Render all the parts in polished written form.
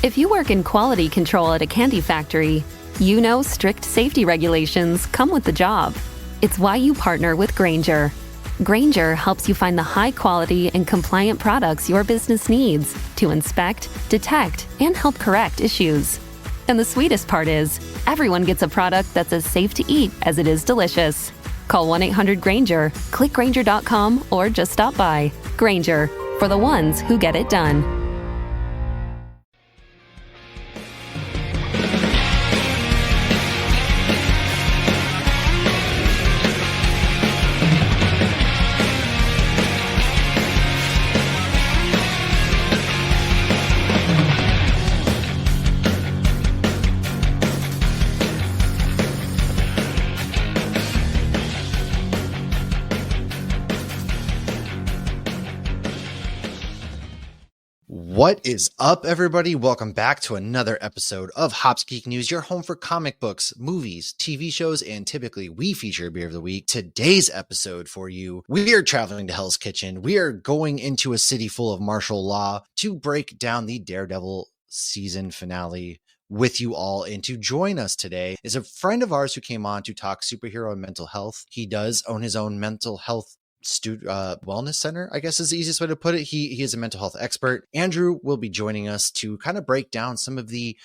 If you work in quality control at a candy factory, you know strict safety regulations come with the job. It's why you partner with Grainger. Grainger helps you find the high-quality and compliant products your business needs to inspect, detect, and help correct issues. And the sweetest part is, everyone gets a product that's as safe to eat as it is delicious. Call 1-800-GRAINGER, click Grainger.com, or just stop by. Grainger, for the ones who get it done. What is up, everybody? Welcome back to another episode of Hops Geek News, your home for comic books, movies, TV shows, and typically we feature a beer of the week. Today's episode for you, we are traveling to Hell's Kitchen. We are going into a city full of martial law to break down the Daredevil season finale with you all. And to join us today is a friend of ours who came on to talk superhero and mental health. He does own his own mental health wellness center, I guess is the easiest way to put it. He is a mental health expert. Andrew will be joining us to kind of break down some of the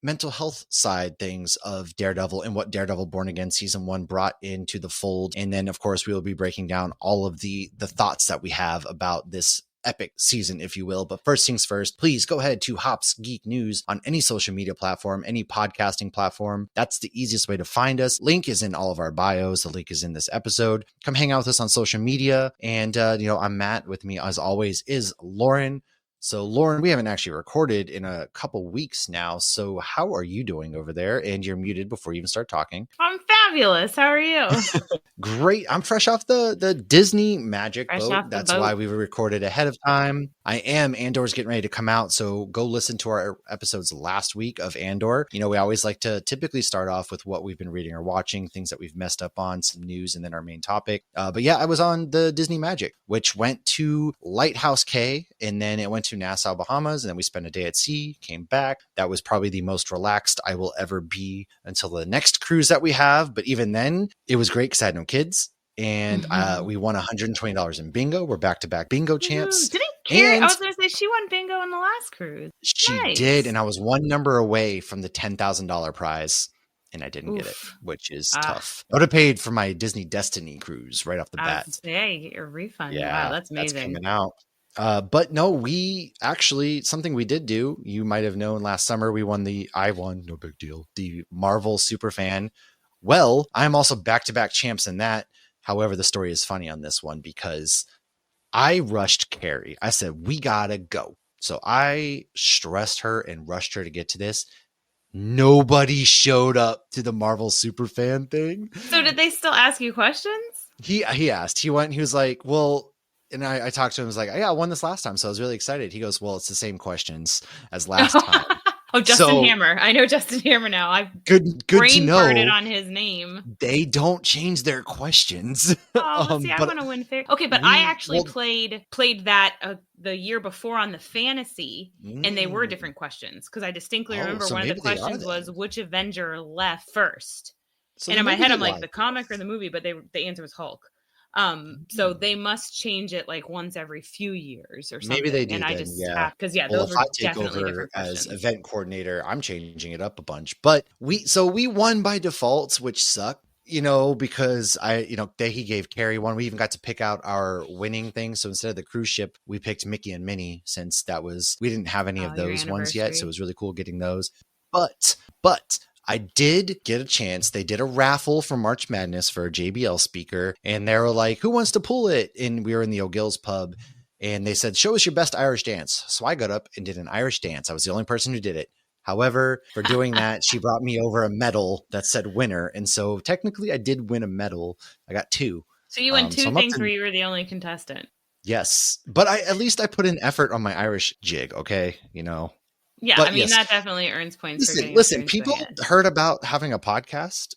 mental health side things of Daredevil and what Daredevil Born Again season 1 brought into the fold. And then of course we will be breaking down all of the thoughts that we have about this epic season, if you will. But first things first, please go ahead to Hops Geek News on any social media platform, any podcasting platform. That's the easiest way to find us. Link is in all of our bios. The link is in this episode. Come hang out with us on social media. And, I'm Matt. With me, as always, is Lauren. So Lauren, we haven't actually recorded in a couple weeks now. So how are you doing over there? And you're muted before you even start talking. I'm fabulous. How are you? Great. I'm fresh off the Disney Magic boat. That's why we recorded ahead of time. I am. Andor's getting ready to come out. So go listen to our episodes last week of Andor. You know, we always like to typically start off with what we've been reading or watching, things that we've messed up on, some news, and then our main topic. But yeah, I was on the Disney Magic, which went to Lighthouse Cay, and then it went to Nassau, Bahamas, and then we spent a day at sea, came back. That was probably the most relaxed I will ever be until the next cruise that we have. But even then, it was great because I had no kids. And we won $120 in bingo. We're back-to-back bingo champs. Didn't Carrie? I was going to say she won bingo on the last cruise. She did, and I was one number away from the $10,000 prize, and I didn't get it, which is tough. I would have paid for my Disney Destiny cruise right off the bat. Yeah, you get your refund. Yeah, wow, that's amazing. That's coming out. But no, we actually, something we did do, you might have known last summer, I won, no big deal, the Marvel Superfan. Well, I'm also back-to-back champs in that. However, the story is funny on this one because I rushed Carrie. I said, we gotta go. So I stressed her and rushed her to get to this. Nobody showed up to the Marvel Superfan thing. So did they still ask you questions? He asked. He was like, well, and I talked to him. I was like, yeah, I won this last time. So I was really excited. He goes, well, it's the same questions as last time. Oh, Justin Hammer. I know Justin Hammer now. I've good to know. Farted on his name. They don't change their questions. Oh, see, I want to win fair. Okay, but I actually played that the year before on the fantasy, and they were different questions because I distinctly remember one of the questions was which Avenger left first. So and in my head, I'm like the comic or the movie, but the answer was Hulk. So they must change it like once every few years or something. Maybe they do. And then, I just because those were definitely over different as questions. event coordinator, I'm changing it up a bunch. But we won by default, which sucked, because he gave Carrie one. We even got to pick out our winning thing. So instead of the cruise ship, we picked Mickey and Minnie since we didn't have any of those ones yet. So it was really cool getting those. But I did get a chance. They did a raffle for March Madness for a JBL speaker, and they were like, who wants to pull it? And we were in the O'Gill's pub, and they said, show us your best Irish dance. So I got up and did an Irish dance. I was the only person who did it. However, for doing that, she brought me over a medal that said winner. And so technically I did win a medal. I got 2. So you won 2 things where you were the only contestant. Yes. But at least I put in effort on my Irish jig. Okay. Yeah, but that definitely earns points. Listen, people heard about having a podcast.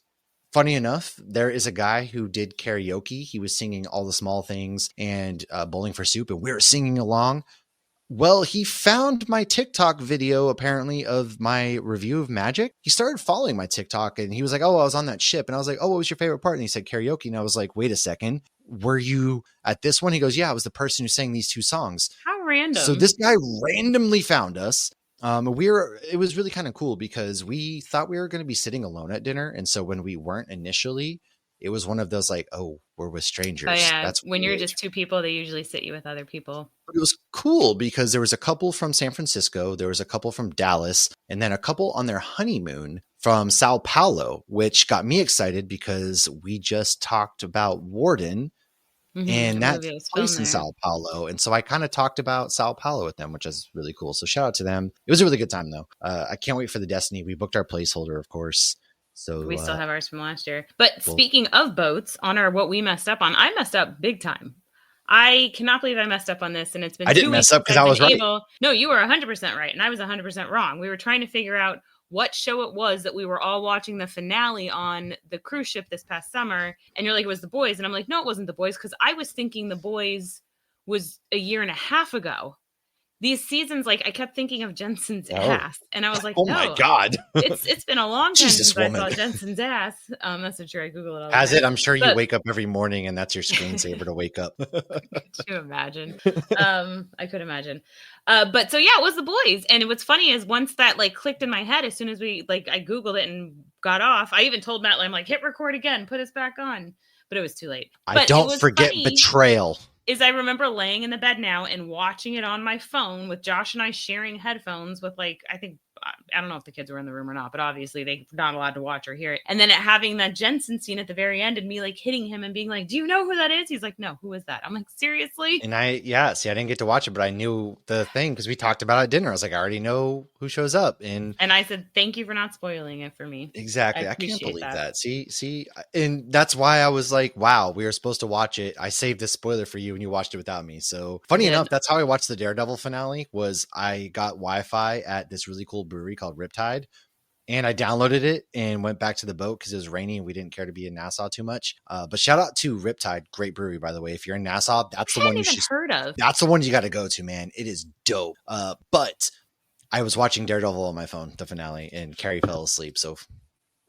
Funny enough, there is a guy who did karaoke. He was singing All the Small Things and Bowling for Soup, and we were singing along. Well, he found my TikTok video, apparently, of my review of Magic. He started following my TikTok and he was like, oh, I was on that ship. And I was like, oh, what was your favorite part? And he said karaoke. And I was like, wait a second. Were you at this one? He goes, yeah, I was the person who sang these 2 songs. How random. So this guy randomly found us. It was really kind of cool because we thought we were going to be sitting alone at dinner. And so when we weren't initially, it was one of those like, oh, we're with strangers. Oh, yeah. That's when you're just 2 people, they usually sit you with other people. But it was cool because there was a couple from San Francisco, there was a couple from Dallas, and then a couple on their honeymoon from Sao Paulo, which got me excited because we just talked about Warden. And that place in Sao Paulo. And so I kind of talked about Sao Paulo with them, which is really cool. So shout out to them. It was a really good time, though. I can't wait for the Destiny. We booked our placeholder, of course. So we still have ours from last year. But speaking of boats, on our what we messed up on, I messed up big time. I cannot believe I messed up on this. And it's been 2 weeks. I didn't mess up because I was right. No, you were 100% right. And I was 100% wrong. We were trying to figure out what show it was that we were all watching the finale on the cruise ship this past summer. And you're like, it was The Boys. And I'm like, no, it wasn't The Boys. Because I was thinking The Boys was a year and a half ago. These seasons, like I kept thinking of Jensen's ass. And I was like, oh my God. it's been a long time since I saw Jensen's ass. That's not true. I Google it all the time. I'm sure you wake up every morning and that's your screensaver to wake up. Could you imagine? I could imagine. But so yeah, it was The Boys. And what's funny is once that like clicked in my head, as soon as I Googled it and got off, I even told Matt, I'm like, hit record again, put us back on. But it was too late. I don't forget betrayal. Is I remember laying in the bed now and watching it on my phone with Josh and I sharing headphones with I don't know if the kids were in the room or not, but obviously they're not allowed to watch or hear it. And then having that Jensen scene at the very end and me hitting him and being like, do you know who that is? He's like, no, who is that? I'm like, seriously? And I didn't get to watch it, but I knew the thing because we talked about it at dinner. I was like, I already know who shows up. And I said, thank you for not spoiling it for me. Exactly. I can't believe that. See, and that's why I was like, wow, we were supposed to watch it. I saved this spoiler for you and you watched it without me. So funny enough, that's how I watched the Daredevil finale. Was I got Wi-Fi at this really cool brewery called Riptide, and I downloaded it and went back to the boat because it was raining and we didn't care to be in Nassau too much. But shout out to Riptide, great brewery, by the way. If you're in Nassau, that's the one you should heard of. That's the one you got to go to, man. It is dope. But I was watching Daredevil on my phone, the finale, and Carrie fell asleep. So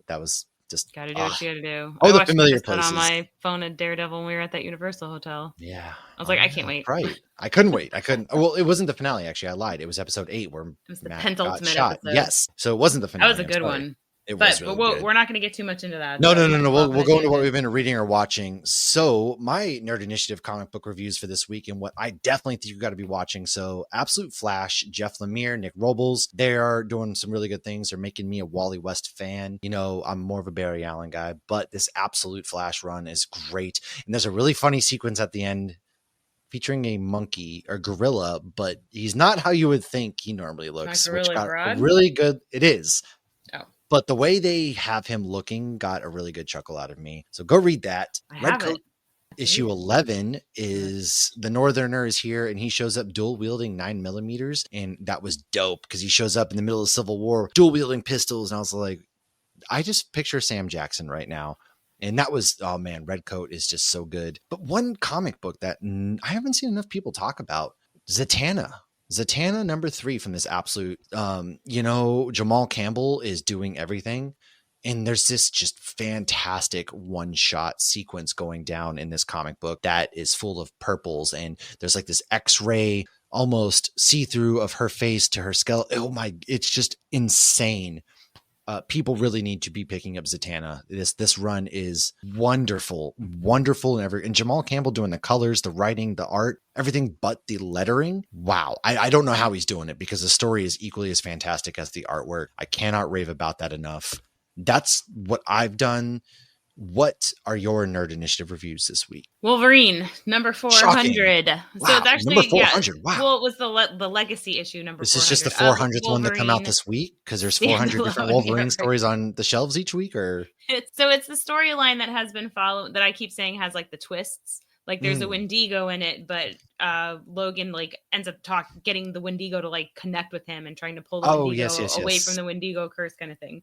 that was just gotta do what you gotta do. Oh, the familiar places. On my phone at Daredevil when we were at that Universal hotel. Yeah, I was like, I can't wait. Right, I couldn't wait. I couldn't. Well, it wasn't the finale. Actually, I lied. It was episode 8 where it was the Matt penultimate got shot. episode. Yes, so it wasn't the finale. That was a good one. But we're not going to get too much into that. No. We'll go into what we've been reading or watching. So my Nerd Initiative comic book reviews for this week and what I definitely think you got to be watching. So Absolute Flash, Jeff Lemire, Nick Robles, they are doing some really good things. They're making me a Wally West fan. You know, I'm more of a Barry Allen guy, but this Absolute Flash run is great. And there's a really funny sequence at the end featuring a monkey or gorilla, but he's not how you would think he normally looks. Which got a really good. It is. Oh. But the way they have him looking got a really good chuckle out of me. So go read that. Red Coat issue 11 is the Northerner is here and he shows up dual wielding 9mm. And that was dope because he shows up in the middle of the Civil War, dual wielding pistols. And I was like, I just picture Sam Jackson right now. And that was, oh man, Red Coat is just so good. But one comic book that I haven't seen enough people talk about, Zatanna number 3 from this Absolute, Jamal Campbell is doing everything. And there's this just fantastic one-shot sequence going down in this comic book that is full of purples. And there's like this X-ray almost see-through of her face to her skeleton. Oh my, it's just insane. People really need to be picking up Zatanna. This run is wonderful, and Jamal Campbell doing the colors, the writing, the art, everything but the lettering. Wow. I don't know how he's doing it because the story is equally as fantastic as the artwork. I cannot rave about that enough. That's what I've done. What are your Nerd Initiative reviews this week? Wolverine, number 400. Wow, so it's actually number 400. Yeah. Wow. Well, it was the legacy issue number. Is this just the 400th one that come out this week? Because there's 400 different Wolverine stories on the shelves each week, or it's the storyline that has been followed that I keep saying has like the twists. Like there's a Wendigo in it, but Logan like ends up getting the Wendigo to like connect with him and trying to pull the Wendigo away from the Wendigo curse kind of thing.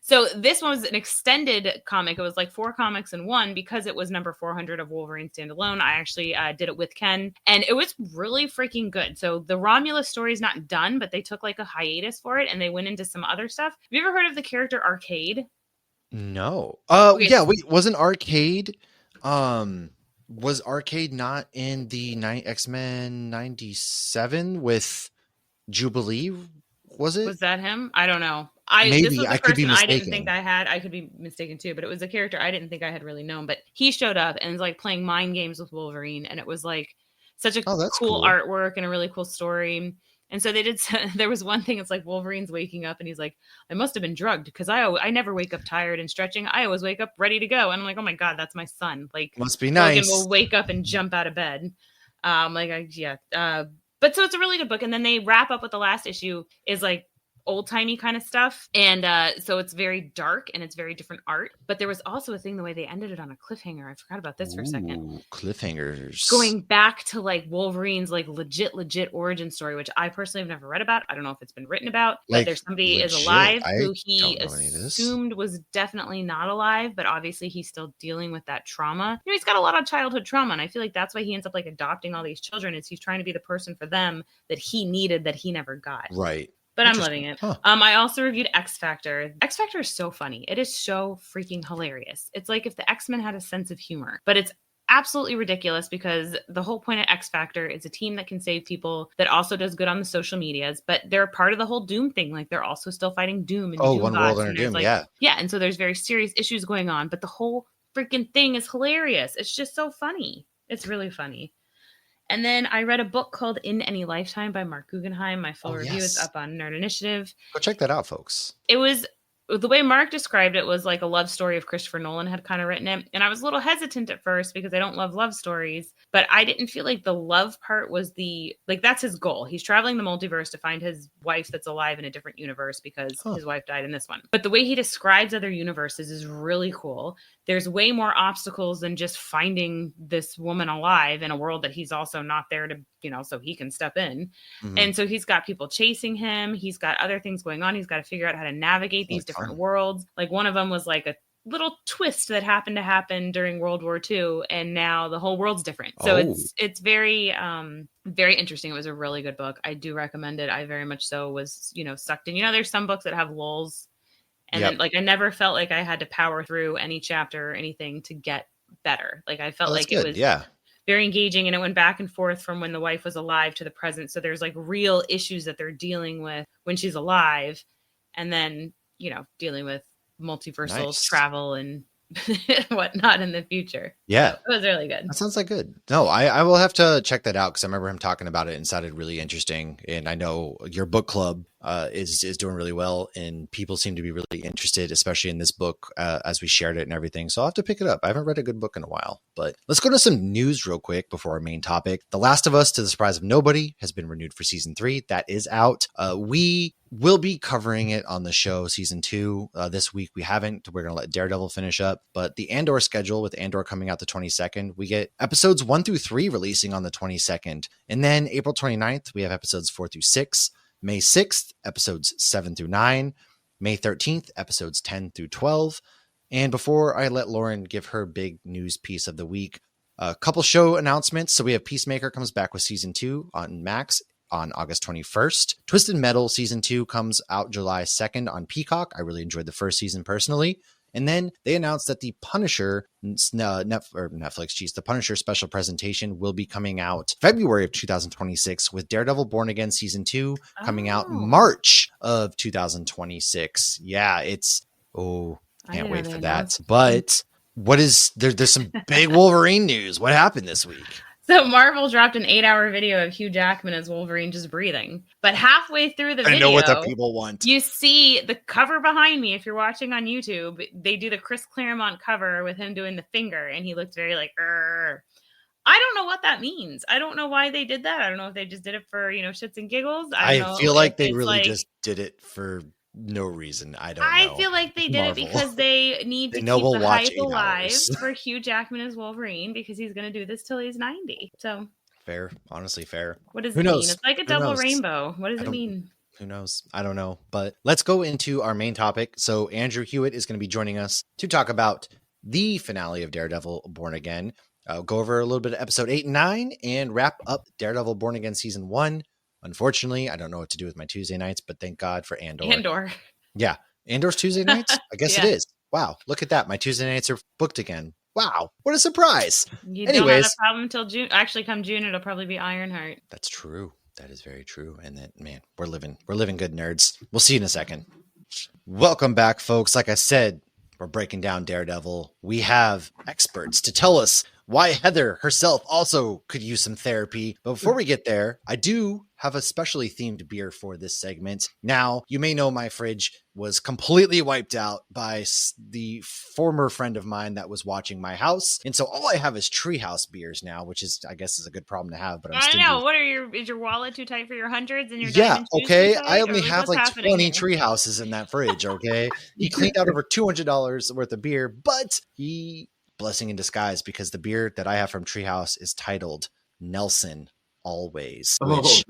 So this one was an extended comic. It was like 4 comics in one because it was number 400 of Wolverine Standalone. I actually did it with Ken, and it was really freaking good. So the Romulus story is not done, but they took like a hiatus for it, and they went into some other stuff. Have you ever heard of the character Arcade? No. Yeah. Wait, wasn't Arcade? Was Arcade not in the X-Men 97 with Jubilee? Was it? Was that him? I don't know. Maybe I could be mistaken. I didn't think I had. I could be mistaken too, but it was a character I didn't think I had really known. But he showed up and was like playing mind games with Wolverine, and it was like such a cool artwork and a really cool story. And so they did. There was one thing. It's like Wolverine's waking up, and he's like, "I must have been drugged because I never wake up tired and stretching. I always wake up ready to go." And I'm like, "Oh my god, that's my son!" Like, must be nice. Logan will wake up and jump out of bed. But so it's a really good book. And then they wrap up with the last issue is like old-timey kind of stuff. And so it's very dark and it's very different art. But there was also a thing, the way they ended it on a cliffhanger. I forgot about this for a second. Cliffhangers. Going back to like Wolverine's like legit origin story, which I personally have never read about. I don't know if it's been written about. But there's somebody is alive who he assumed was definitely not alive. But obviously he's still dealing with that trauma. You know, he's got a lot of childhood trauma. And I feel like that's why he ends up like adopting all these children, is he's trying to be the person for them that he needed that he never got. Right. But I'm loving it. Huh. I also reviewed X Factor. X Factor is so funny. It is so freaking hilarious. It's like if the X-Men had a sense of humor, but it's absolutely ridiculous because the whole point of X Factor is a team that can save people that also does good on the social medias, but they're part of the whole Doom thing. Like they're also still fighting Doom and Doom One bots, World Under Doom, like, yeah. And so there's very serious issues going on, but the whole freaking thing is hilarious. It's just so funny. It's really funny. And then I read a book called In Any Lifetime by Mark Guggenheim. My full review is up on Nerd Initiative. Go check that out, folks. It was, the way Mark described it was like a love story if Christopher Nolan had kind of written it. And I was a little hesitant at first because I don't love stories, but I didn't feel like the love part was that's his goal. He's traveling the multiverse to find his wife that's alive in a different universe because his wife died in this one. But the way he describes other universes is really cool. There's way more obstacles than just finding this woman alive in a world that he's also not there to, so he can step in. Mm-hmm. And so he's got people chasing him. He's got other things going on. He's got to figure out how to navigate these different worlds. Like one of them was like a little twist that happened to happen during World War II. And now the whole world's different. So it's very, very interesting. It was a really good book. I do recommend it. I very much so was, sucked in. There's some books that have lulls. And then, I never felt like I had to power through any chapter or anything to get better. Like I felt like it was very engaging, and it went back and forth from when the wife was alive to the present. So there's like real issues that they're dealing with when she's alive, and then dealing with multiversal travel and whatnot in the future. Yeah, so it was really good. That sounds like good. No, I will have to check that out because I remember him talking about it and sounded really interesting. And I know your book club is doing really well, and people seem to be really interested, especially in this book as we shared it and everything. So I'll have to pick it up. I haven't read a good book in a while, but let's go to some news real quick before our main topic. The Last of Us, to the surprise of nobody, has been renewed for season 3. That is out. We will be covering it on the show season 2 this week. We haven't. We're going to let Daredevil finish up, but the Andor schedule, with Andor coming out the 22nd, we get episodes 1 through 3 releasing on the 22nd. And then April 29th, we have episodes 4 through 6. May 6th, episodes 7 through 9. May 13th, episodes 10 through 12. And before I let Lauren give her big news piece of the week, a couple show announcements. So we have Peacemaker comes back with season 2 on Max on August 21st. Twisted Metal season 2 comes out July 2nd on Peacock. I really enjoyed the first season personally. And then they announced that the Punisher the Punisher special presentation will be coming out February of 2026, with Daredevil Born Again season 2 coming out March of 2026. Yeah, can't wait for that. But there's some big Wolverine news. What happened this week? So Marvel dropped an 8-hour video of Hugh Jackman as Wolverine just breathing. But halfway through the video, I know what the people want. You see the cover behind me. If you're watching on YouTube, they do the Chris Claremont cover with him doing the finger, and he looked very like, Urgh. I don't know what that means. I don't know why they did that. I don't know if they just did it for, shits and giggles. I feel like they really just did it for no reason. I don't know. I feel like they did Marvel. it because they need to keep the hype alive for Hugh Jackman as Wolverine, because he's going to do this till he's 90. So fair, honestly fair. What does it mean? It's like a double rainbow. What does it mean? Who knows? I don't know. But let's go into our main topic. So Andrew Hewitt is going to be joining us to talk about the finale of Daredevil Born Again. I'll go over a little bit of episode 8 and 9 and wrap up Daredevil Born Again season 1. Unfortunately, I don't know what to do with my Tuesday nights, but thank God for Andor. Yeah. Andor's Tuesday nights? I guess it is. Wow. Look at that. My Tuesday nights are booked again. Wow. What a surprise. Anyways, don't have a problem until June. Actually, come June, it'll probably be Ironheart. That's true. That is very true. And that, man, we're living good, nerds. We'll see you in a second. Welcome back, folks. Like I said, we're breaking down Daredevil. We have experts to tell us why Heather herself also could use some therapy. But before we get there, I do have a specially themed beer for this segment. Now, you may know my fridge was completely wiped out by the former friend of mine that was watching my house. And so all I have is Treehouse beers now, which is, I guess, is a good problem to have. But I don't know. What are is your wallet too tight for your hundreds and your diamond juice too tight? I only have like 20 Treehouses in that fridge, okay? He cleaned out over $200 worth of beer, but he... blessing in disguise, because the beer that I have from Treehouse is titled Nelson Always, which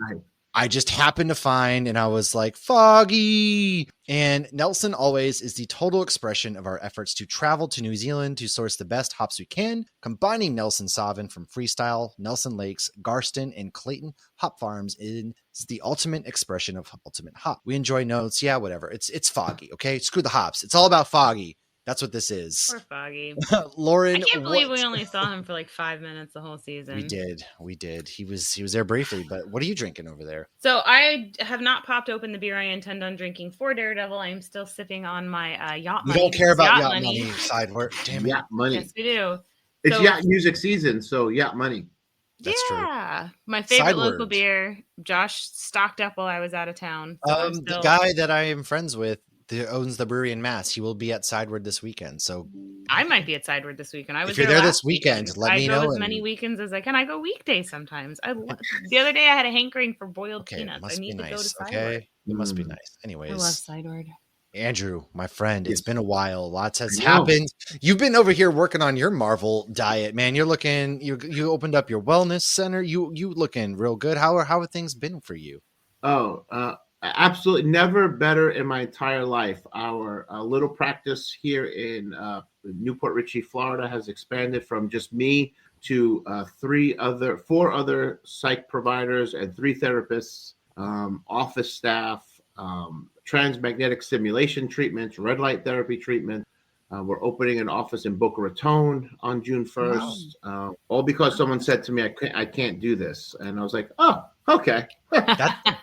I just happened to find, and I was like, Foggy. And Nelson Always is the total expression of our efforts to travel to New Zealand to source the best hops we can, combining Nelson Sauvin from Freestyle, Nelson Lakes, Garston, and Clayton hop farms is the ultimate expression of ultimate hop. We enjoy notes. Yeah, whatever. It's Foggy. Okay. Screw the hops. It's all about Foggy. That's what this is. Poor Foggy. Lauren, I can't believe we only saw him for like 5 minutes the whole season. We did. He was there briefly, but what are you drinking over there? So I have not popped open the beer I intend on drinking for Daredevil. I am still sipping on my yacht money. We don't care about yacht money side work. Damn it. Yacht money. Yes, we do. It's yacht music season, so yacht money. That's true. My favorite local beer. Josh stocked up while I was out of town. So the guy that I am friends with owns the brewery in Mass. He will be at Sideward this weekend. So I might be at Sideward this weekend. If you're there this weekend, let me know. I go as many weekends as I can. I go weekdays sometimes. The other day I had a hankering for boiled peanuts. I need to go to Sideward. Okay, it must be nice. Anyways, I love Sideward. Andrew, my friend, it's been a while. Lots has happened. You've been over here working on your Marvel diet, man. You're looking. You opened up your wellness center. You looking real good. How have things been for you? Absolutely never better in my entire life. Our little practice here in Newport Richey, Florida has expanded from just me to 4 other psych providers and 3 therapists, office staff, transmagnetic stimulation treatments, red light therapy treatment. We're opening an office in Boca Raton on June 1st, all because someone said to me, I can't do this. And I was like, oh, okay.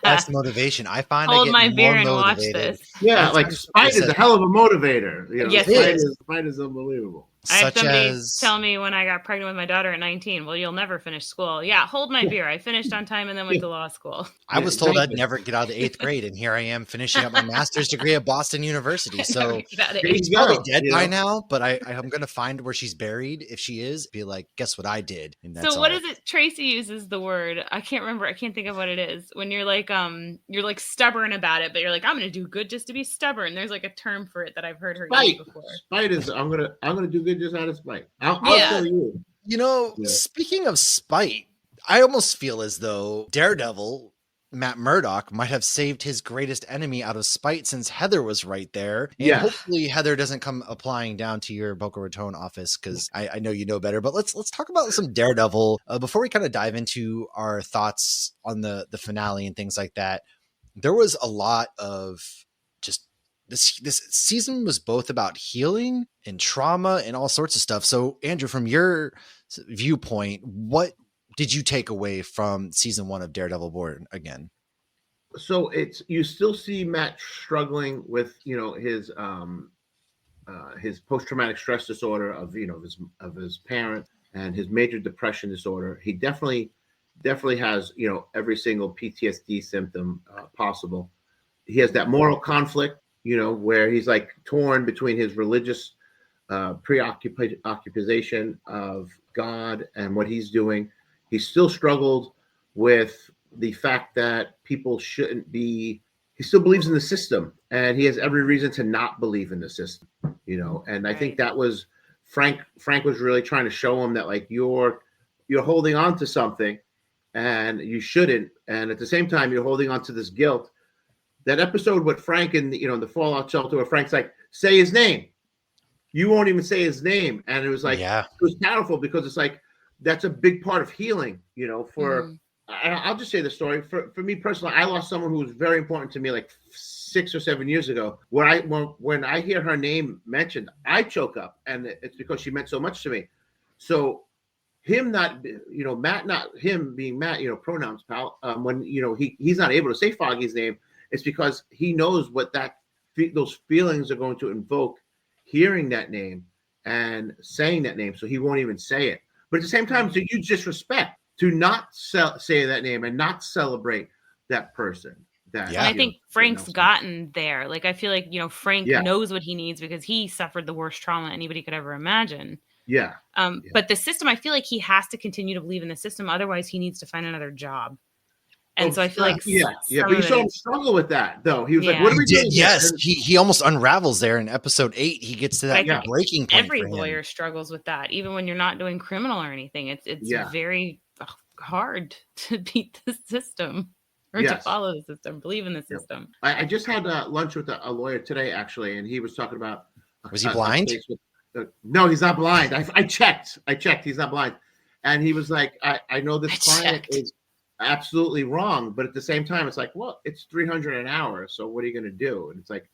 That's the motivation. I find Hold I get my more beer and motivated. watch this. Yeah, like Spite is a hell of a motivator. Yes, Spite is unbelievable. I had somebody tell me when I got pregnant with my daughter at 19, well, you'll never finish school. Yeah, hold my beer. I finished on time and then went to law school. I was told I'd never get out of 8th grade, and here I am finishing up my master's degree at Boston University. So she's probably dead by now, but I'm going to find where she's buried. If she is, be like, guess what I did? And that's so what is it? Tracy uses the word. I can't remember. I can't think of what it is. When you're like stubborn about it, but you're like, I'm going to do good just to be stubborn. There's like a term for it that I've heard her use before. Spite is I'm gonna do good just out of spite. I'll tell you. Speaking of spite, I almost feel as though Daredevil, Matt Murdock, might have saved his greatest enemy out of spite since Heather was right there. And hopefully Heather doesn't come applying down to your Boca Raton office, because I know you know better. But let's talk about some Daredevil before we kind of dive into our thoughts on the finale and things like that. There was a lot of just this season was both about healing and trauma and all sorts of stuff. So Andrew, from your viewpoint, what did you take away from season 1 of Daredevil Born Again? So you still see Matt struggling with, his post-traumatic stress disorder of his parent and his major depression disorder. He definitely has, every single PTSD symptom possible. He has that moral conflict, where he's like torn between his religious preoccupation of God and what he's doing. He still struggled with the fact that people shouldn't be he still believes in the system, and he has every reason to not believe in the system, and I think that was Frank was really trying to show him that, like, you're holding on to something and you shouldn't, and at the same time you're holding on to this guilt. That episode with Frank in the fallout shelter, where Frank's like, say his name, you won't even say his name, and it was like, it was powerful, because it's like, that's a big part of healing, for I'll just say the story. For me personally, I lost someone who was very important to me like 6 or 7 years ago. When I hear her name mentioned, I choke up, and it's because she meant so much to me. So him not, Matt, not him being Matt, pronouns, pal. When he's not able to say Foggy's name, it's because he knows what those feelings are going to invoke, hearing that name and saying that name. So he won't even say it. But at the same time, it's a huge disrespect to not say that name and not celebrate that person. And I think Frank's gotten there. Like, I feel like, Frank knows what he needs, because he suffered the worst trauma anybody could ever imagine. But the system, I feel like he has to continue to believe in the system. Otherwise, he needs to find another job. And so I feel like, but you saw him struggle with that, though. He was like, "What are we doing?" Yes, he almost unravels there in episode 8. He gets to that breaking point. Every lawyer struggles with that, even when you're not doing criminal or anything. It's very hard to beat the system, or to follow the system, believe in the system. I just had lunch with a lawyer today, actually, and he was talking about. Was he blind? No, he's not blind. I checked. He's not blind, and he was like, "I know this client is absolutely wrong, but at the same time, it's like, well, it's $300 an hour, so what are you going to do?" And it's like,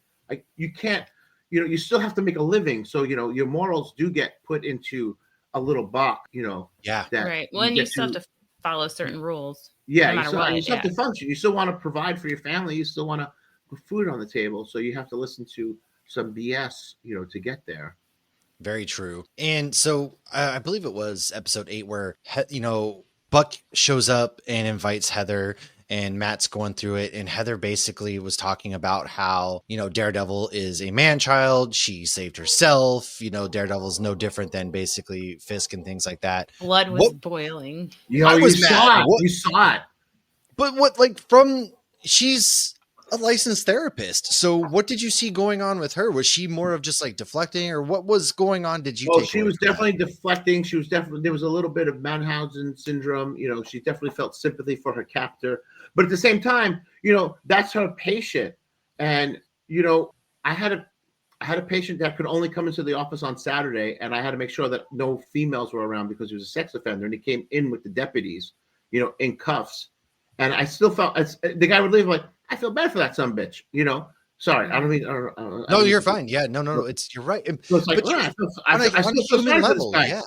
you can't, you still have to make a living, so your morals do get put into a little box, right. Well, and you still have to follow certain rules. You still have to function. You still want to provide for your family. You still want to put food on the table, so you have to listen to some BS, to get there. Very true. And so I believe it was episode 8 where Buck shows up and invites Heather, and Matt's going through it. And Heather basically was talking about how, Daredevil is a man-child. She saved herself. Daredevil's no different than basically Fisk and things like that. Blood was boiling. You saw it. But she's a licensed therapist. So what did you see going on with her? Was she more of just like deflecting, or what was going on? She was definitely deflecting. There was a little bit of Munchausen syndrome. She definitely felt sympathy for her captor, but at the same time, that's her patient. And, I had a patient that could only come into the office on Saturday, and I had to make sure that no females were around because he was a sex offender, and he came in with the deputies, in cuffs. And I still felt, the guy would leave like, I feel bad for that son of a bitch, Sorry, I don't mean. No, you're fine. Yeah, no. You're right. So it's like, I still feel sorry for this guy. Yeah.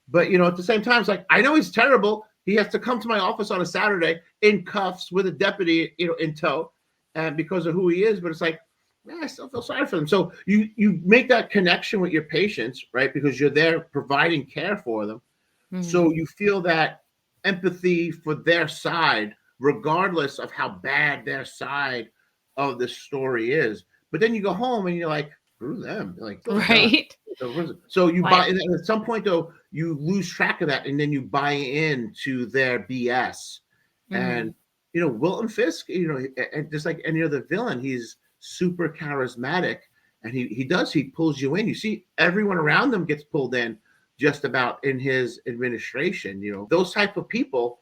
But at the same time, it's like, I know he's terrible. He has to come to my office on a Saturday in cuffs with a deputy, in tow, and because of who he is. But it's like, man, I still feel sorry for them. So you make that connection with your patients, right? Because you're there providing care for them. Mm-hmm. So you feel that empathy for their side, regardless of how bad their side of the story is. But then you go home and you're like, screw them. Like, right. So you buy, and at some point though, you lose track of that, and then you buy into their BS. Mm-hmm. And Wilton Fisk, and just like any other villain, he's super charismatic, and he pulls you in. You see everyone around them gets pulled in just about in his administration. Those type of people,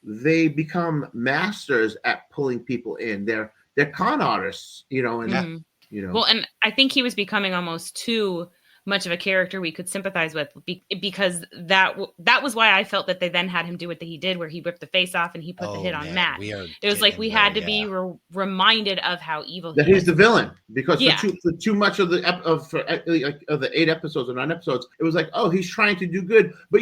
they become masters at pulling people in. They're con artists, and Well, and I think he was becoming almost too much of a character we could sympathize with, because that was why I felt that they then had him do what he did, where he ripped the face off and he put the hit on Matt. It was like we had to be reminded of how evil that he's the villain, because for too much of the 8 episodes or 9 episodes, it was like, oh, he's trying to do good, but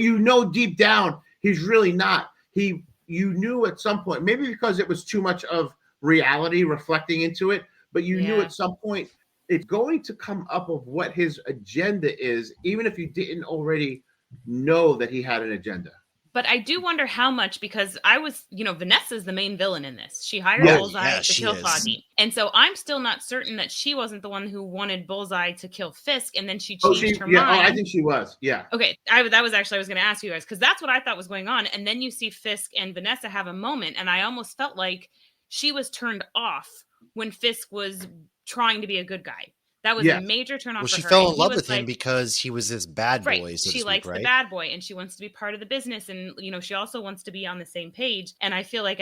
deep down he's really not. You knew at some point, maybe because it was too much of reality reflecting into it, but you knew at some point it's going to come up of what his agenda is, even if you didn't already know that he had an agenda. But I do wonder how much, because I was, Vanessa's the main villain in this. She hired Bullseye to kill Foggy. And so I'm still not certain that she wasn't the one who wanted Bullseye to kill Fisk, and then she changed her mind. Yeah, I think she was. Yeah. Okay. I was going to ask you guys, because that's what I thought was going on. And then you see Fisk and Vanessa have a moment, and I almost felt like she was turned off when Fisk was trying to be a good guy. That was a major turn off for her. She fell in love with him because he was this bad boy, so she likes the bad boy, and she wants to be part of the business, and she also wants to be on the same page. And I feel like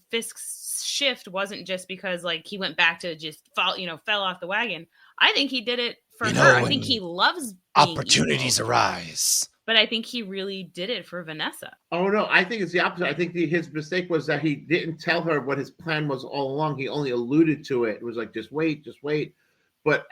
Fisk's shift wasn't just because he went back to just fell off the wagon. I think he did it for her. I think he loves opportunities arise. But I think he really did it for Vanessa. Oh, no, I think it's the opposite. I think his mistake was that he didn't tell her what his plan was all along. He only alluded to it. It was like, just wait. But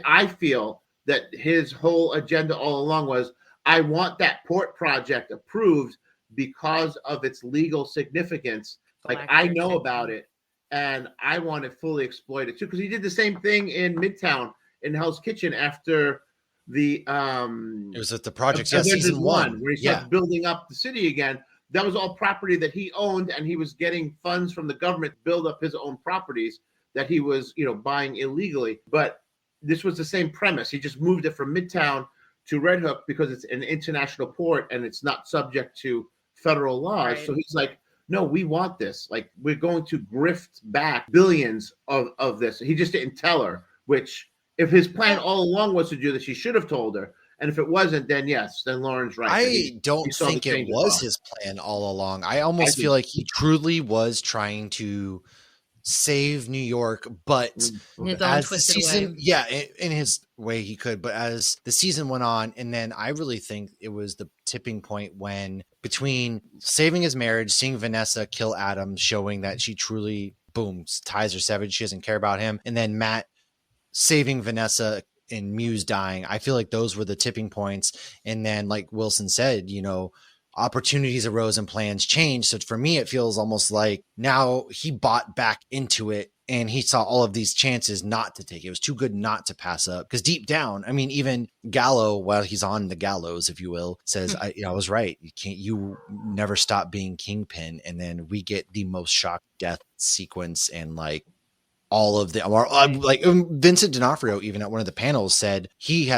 I feel that his whole agenda all along was, I want that port project approved because of its legal significance. I know about it, and I want to fully exploit it too. Because he did the same thing in Midtown in Hell's Kitchen after the it was at the project season 1 where he started building up the city again. That was all property that he owned, and he was getting funds from the government to build up his own properties that he was buying illegally. But this was the same premise. He just moved it from Midtown to Red Hook because it's an international port and it's not subject to federal laws. Right. So he's like, no, we want this. We're going to grift back billions of this. He just didn't tell her, which if his plan all along was to do this, he should have told her. And if it wasn't, then yes, then Lauren's right. I don't think it was his plan all along. I almost feel like he truly was trying to save New York, but as the season, in his way he could, but as the season went on, and then I really think it was the tipping point when between saving his marriage, seeing Vanessa kill Adam, showing that she truly, boom, ties are severed, she doesn't care about him, and then Matt saving Vanessa and Muse dying. I feel like those were the tipping points. And then, like Wilson said, opportunities arose and plans changed. So for me, it feels almost like now he bought back into it and he saw all of these chances not to take it. It was too good not to pass up, because deep down, I mean, even Gallo, while he's on the gallows, if you will, says, I was right. You never stop being Kingpin. And then we get the most shock death sequence, and all of the Vincent D'Onofrio, even at one of the panels, said he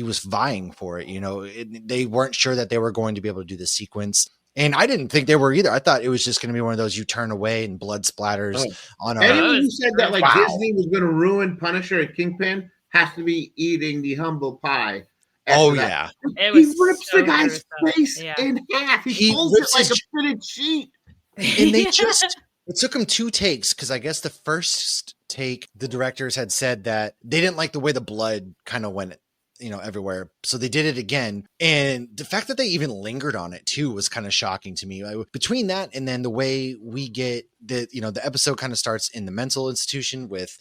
was vying for it. They weren't sure that they were going to be able to do the sequence, and I didn't think they were either. I thought it was just going to be one of those you turn away and blood splatters on. Anyone who said that Disney was going to ruin Punisher and Kingpin has to be eating the humble pie. Oh yeah, he rips the guy's face in half. He folds it like a printed sheet, and they just. It took him 2 takes, because I guess the first take, the directors had said that they didn't like the way the blood kind of went, everywhere. So they did it again. And the fact that they even lingered on it too was kind of shocking to me. Between that and then the way we get the episode kind of starts in the mental institution with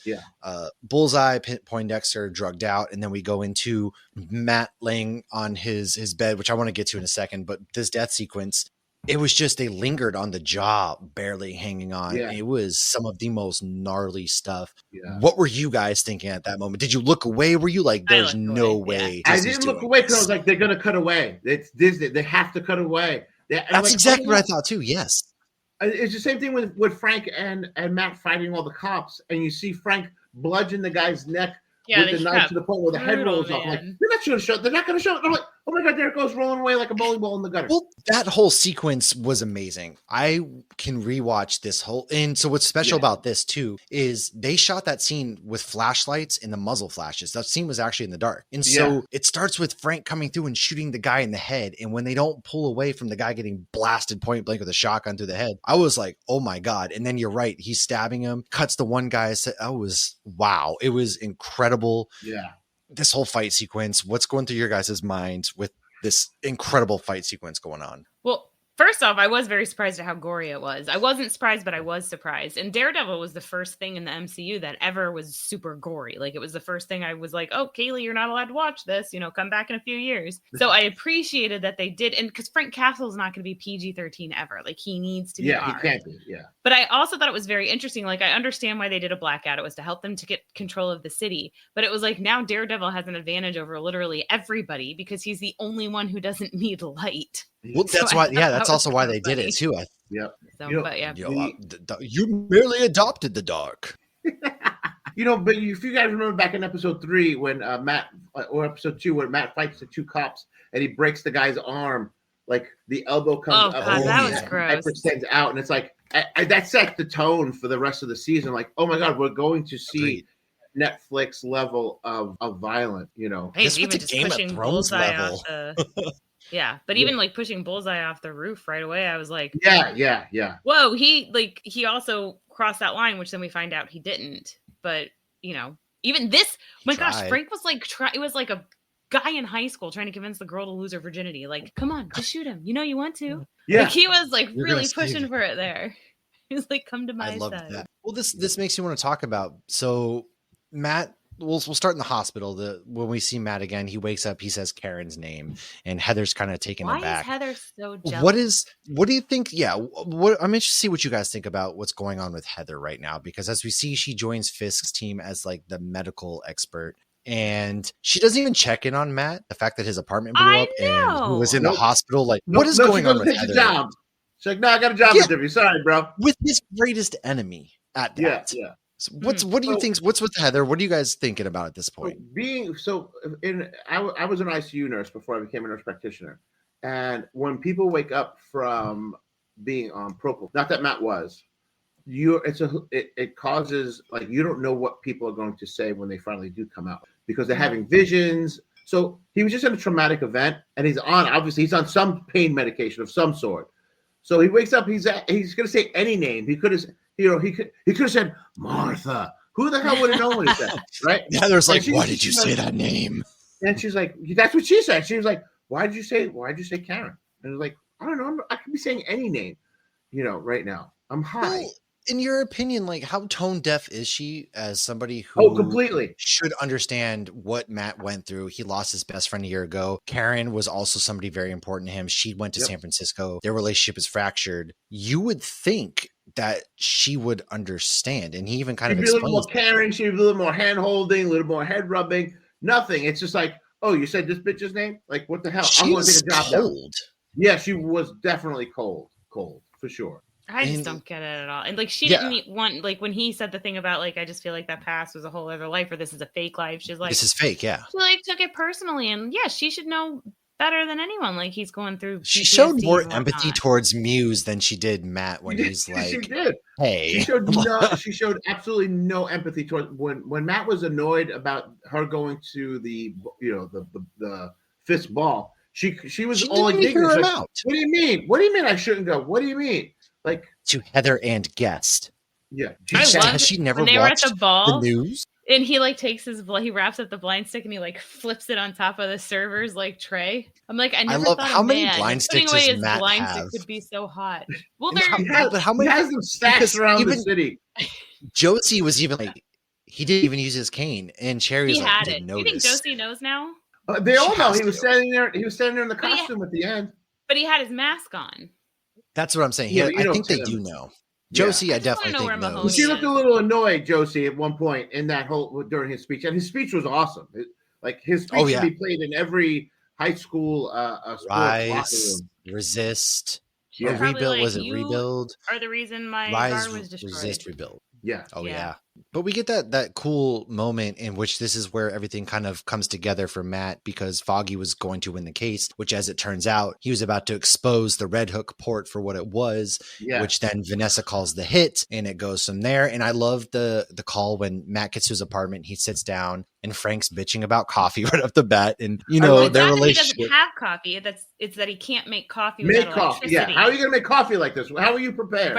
Bullseye, Poindexter drugged out. And then we go into Matt laying on his bed, which I want to get to in a second, but this death sequence, it was just, they lingered on the jaw, barely hanging on. Yeah. It was some of the most gnarly stuff. Yeah. What were you guys thinking at that moment? Did you look away? Were you like, there's no way? I didn't look away because I was like, they're going to cut away. It's Disney. They have to cut away. That's exactly what I thought too. Yes. It's the same thing with Frank and Matt fighting all the cops. And you see Frank bludgeon the guy's neck with the knife to the point where the head rolls off. Like, they're not going to show it. They're not going to show it. I'm like, oh my God, there it goes, rolling away like a bowling ball in the gutter. Well, that whole sequence was amazing. I can rewatch this whole, and so what's special about this too is they shot that scene with flashlights and the muzzle flashes. That scene was actually in the dark. And so it starts with Frank coming through and shooting the guy in the head. And when they don't pull away from the guy getting blasted point blank with a shotgun through the head, I was like, oh my God. And then you're right. He's stabbing him, cuts the one guy. Wow. It was incredible. Yeah. This whole fight sequence, what's going through your guys' minds with this incredible fight sequence going on? Well, first off, I was very surprised at how gory it was. I wasn't surprised, but I was surprised. And Daredevil was the first thing in the MCU that ever was super gory. Like, it was the first thing I was like, oh, Kaylee, you're not allowed to watch this. Come back in a few years. So I appreciated that they did. And because Frank Castle's not going to be PG-13 ever. Like, he needs to be R. He can't be, But I also thought it was very interesting. Like, I understand why they did a blackout. It was to help them to get control of the city. But it was like, now Daredevil has an advantage over literally everybody because he's the only one who doesn't need light. Well, that's why. Yeah, that's also why they did it too. You merely adopted the dark. But if you guys remember back in episode 3 when Matt, or episode 2 where Matt fights the 2 cops and he breaks the guy's arm, like the elbow comes up, that was gross. Hyperextends out, and it's like that set the tone for the rest of the season. Like, oh my God, we're going to see Agreed. Netflix level of violent, you know. Hey, This was even the just Game of pushing Thrones Bullseye level. off the but even like pushing Bullseye off the roof right away, I was like, yeah. Whoa, he also crossed that line, which then we find out he didn't. But you know, even this, gosh, Frank was like, it was like a guy in high school trying to convince the girl to lose her virginity. Like, come on, just shoot him. You know you want to. Yeah. Like he was like You're really pushing for it there. He was like, come to my side. That. Well, this makes me want to talk about. So Matt, we'll start in the hospital. When we see Matt again, he wakes up, he says Karen's name, and Heather's kind of taken aback. Why is Heather so jealous? What do you think? Yeah, I'm interested to see what you guys think about what's going on with Heather right now, because as we see, she joins Fisk's team as like the medical expert. And she doesn't even check in on Matt. The fact that his apartment blew up and he was in the hospital. Like, what is going on with Heather? Job. She's like, no, I got a job interview. Sorry, bro. With his greatest enemy at that. Yeah. So what do you think? What's with Heather? What are you guys thinking about at this point? I was an ICU nurse before I became a nurse practitioner. And when people wake up from being on propofol, not that Matt was, it causes, like, you don't know what people are going to say when they finally do come out, because they're having visions. So he was just in a traumatic event, and he's on some pain medication of some sort. So he wakes up, he's going to say any name. He could have said Martha. Who the hell would have known what he said, right? Heather's like, why did you say that name? And she's like, that's what she said. She was like, why'd you say Karen? And I was like, I don't know. I could be saying any name, right now. I'm high. Well, in your opinion, like, how tone deaf is she as somebody who completely should understand what Matt went through? He lost his best friend a year ago. Karen was also somebody very important to him. She went to San Francisco. Their relationship is fractured. You would think that she would understand. And he even kind of explains. A little more caring. She'd be a little more hand holding, a little more head rubbing. Nothing. It's just like, oh, you said this bitch's name? Like, what the hell? I'm going to take a job cold. Yeah, she was definitely cold for sure. I just don't get it at all. And like, she didn't want, like, when he said the thing about, like, I just feel like that past was a whole other life, or this is a fake life. She's like, this is fake. Yeah. She like took it personally. And yeah, she should know better than anyone. Like, he's going through. She showed more empathy towards Muse than she did Matt when he's like, she did. Hey, she showed absolutely no empathy towards when Matt was annoyed about her going to the fist ball. She was all indignant. Like, what do you mean? What do you mean I shouldn't go? What do you mean? Like, to Heather and guest. Yeah. Has she never watched the news? And he like takes he wraps up the blind stick and he like flips it on top of the server's like tray. I'm like, I never thought how many blind sticks does Matt blind have? Stick could be so hot. Well, but how many has them stacked around the city? Josie was even like, he didn't even use his cane, and Cherry was like, didn't notice. You think Josie knows now? They all know he was standing there. He was standing there in the costume at the end. But he had his mask on. That's what I'm saying. I think they do know. Josie, I definitely think knows. She looked a little annoyed, Josie, at one point in that during his speech, and his speech was awesome. His speech should be played in every high school sports Rise, Resist, or Rebuild. Was it Rebuild? Are the reason my Rise, car was destroyed. Resist, Rebuild. Yeah. Oh yeah. But we get that cool moment in which this is where everything kind of comes together for Matt, because Foggy was going to win the case, which, as it turns out, he was about to expose the Red Hook port for what it was, which then Vanessa calls the hit, and it goes from there. And I love the call when Matt gets to his apartment, he sits down and Frank's bitching about coffee right off the bat. And, their relationship. He doesn't have coffee. It's that he can't make coffee without electricity. Yeah. How are you going to make coffee like this? How are you prepared?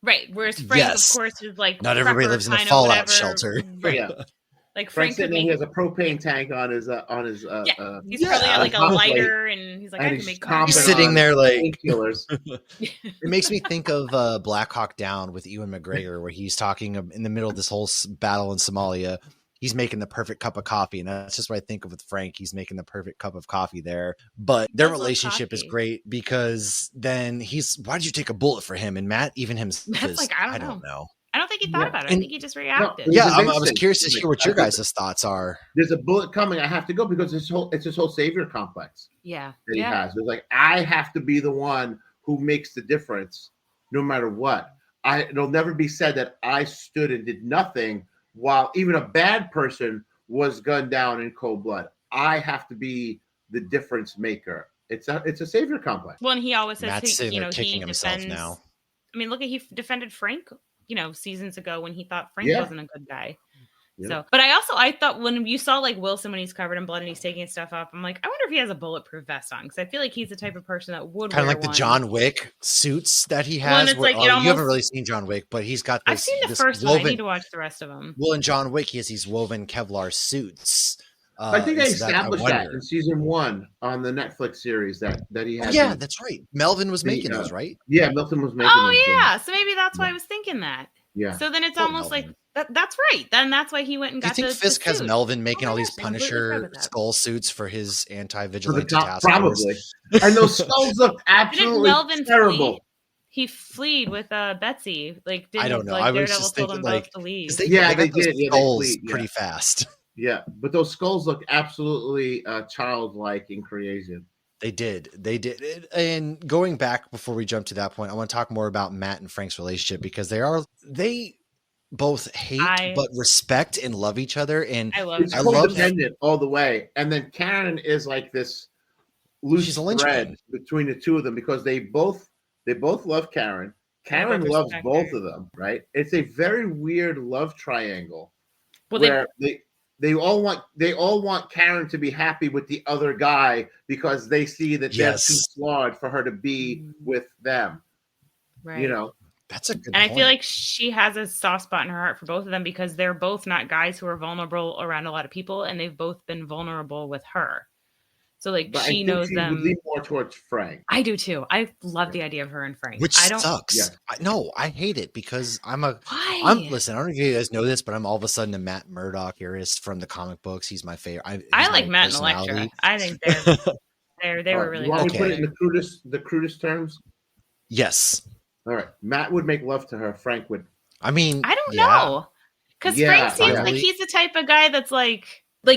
Right. Whereas Frank, of course, is like, not everybody lives in a fallout shelter. Yeah. Like Frank's sitting there, he has a propane tank on his he's probably got like a lighter, and he's like, I can make coffee. He's sitting there like killers. It makes me think of Black Hawk Down with Ewan McGregor, where he's talking in the middle of this whole battle in Somalia. He's making the perfect cup of coffee. And that's just what I think of with Frank. He's making the perfect cup of coffee there. But their relationship is great, because then why did you take a bullet for him? And Matt, even himself, is like, I don't know. I don't think he thought about it. I think he just reacted. I was curious to hear what your guys' thoughts are. There's a bullet coming. I have to go, because it's this whole savior complex. Yeah. That he has. It's like, I have to be the one who makes the difference no matter what. It'll never be said that I stood and did nothing while even a bad person was gunned down in cold blood. I have to be the difference maker. It's a savior complex. Well, and he always says, Matt's kicking himself now. I mean, look at he defended Frank, seasons ago when he thought Frank wasn't a good guy. Yeah. So, but I thought when you saw like Wilson when he's covered in blood and he's taking his stuff off, I'm like, I wonder if he has a bulletproof vest on, because I feel like he's the type of person that would kind of like one. The John Wick suits that he has. You haven't really seen John Wick, but he's got this. I've seen the first one. I need to watch the rest of them. Well, in John Wick, he has these woven Kevlar suits. I think they established that in season 1 on the Netflix series that he had. Yeah, that's right. Melvin was making those, right? Yeah, Melvin was making those. Oh, yeah. So maybe that's why I was thinking that. Yeah. So then it's almost Melvin. Like that's right. Then that's why he went and got. Do you think Fisk has Melvin making all these Punisher skull suits for his anti-vigilante task force? Probably. And those skulls look absolutely terrible. He fled with Betsy. Like, I don't know. Like, I was Daredevil just thinking, like, to leave. They did. Skulls pretty fast. Yeah, but those skulls look absolutely childlike and creative. They did. And going back before we jump to that point, I want to talk more about Matt and Frank's relationship, because they both hate but respect and love each other. And I love codependent all the way. And then Karen is like this loose thread between the two of them, because they both love Karen. Karen loves both of them, right? It's a very weird love triangle where they all want Karen to be happy with the other guy, because they see that they're too flawed for her to be with them. Right. That's a good point. I feel like she has a soft spot in her heart for both of them, because they're both not guys who are vulnerable around a lot of people, and they've both been vulnerable with her. So like she knows them. Would lean more towards Frank. I do too. I love the idea of her and Frank. Which sucks. Yeah. I hate it, because listen, I don't know if you guys know this, but I'm all of a sudden a Matt Murdock heirist from the comic books. He's my favorite. I like Matt and Elektra. I think they were really good. You want me to put it in the crudest terms? Yes. All right. Matt would make love to her. Frank would. I mean, I don't know. Because Frank seems like he's the type of guy that's like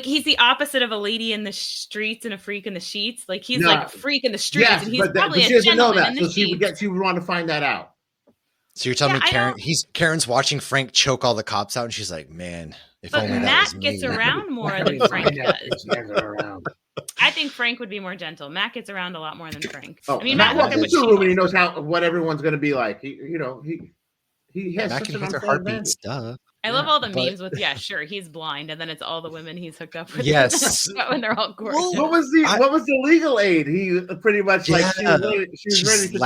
he's the opposite of a lady in the streets and a freak in the sheets. Like he's like a freak in the streets, and he's probably a gentleman in the sheets. She would want to find that out. So you're telling me Karen's watching Frank choke all the cops out, and she's like, man, if only that Matt was me. gets around more than Frank does. I think Frank would be more gentle. Matt gets around a lot more than Frank. I mean, Matt walks into a room and he knows what everyone's going to be like. He has such an heartbeat stuff. I love all the memes with, he's blind, and then it's all the women he's hooked up with. Yes. When they're all gorgeous. What was the legal aid? He pretty much she was ready to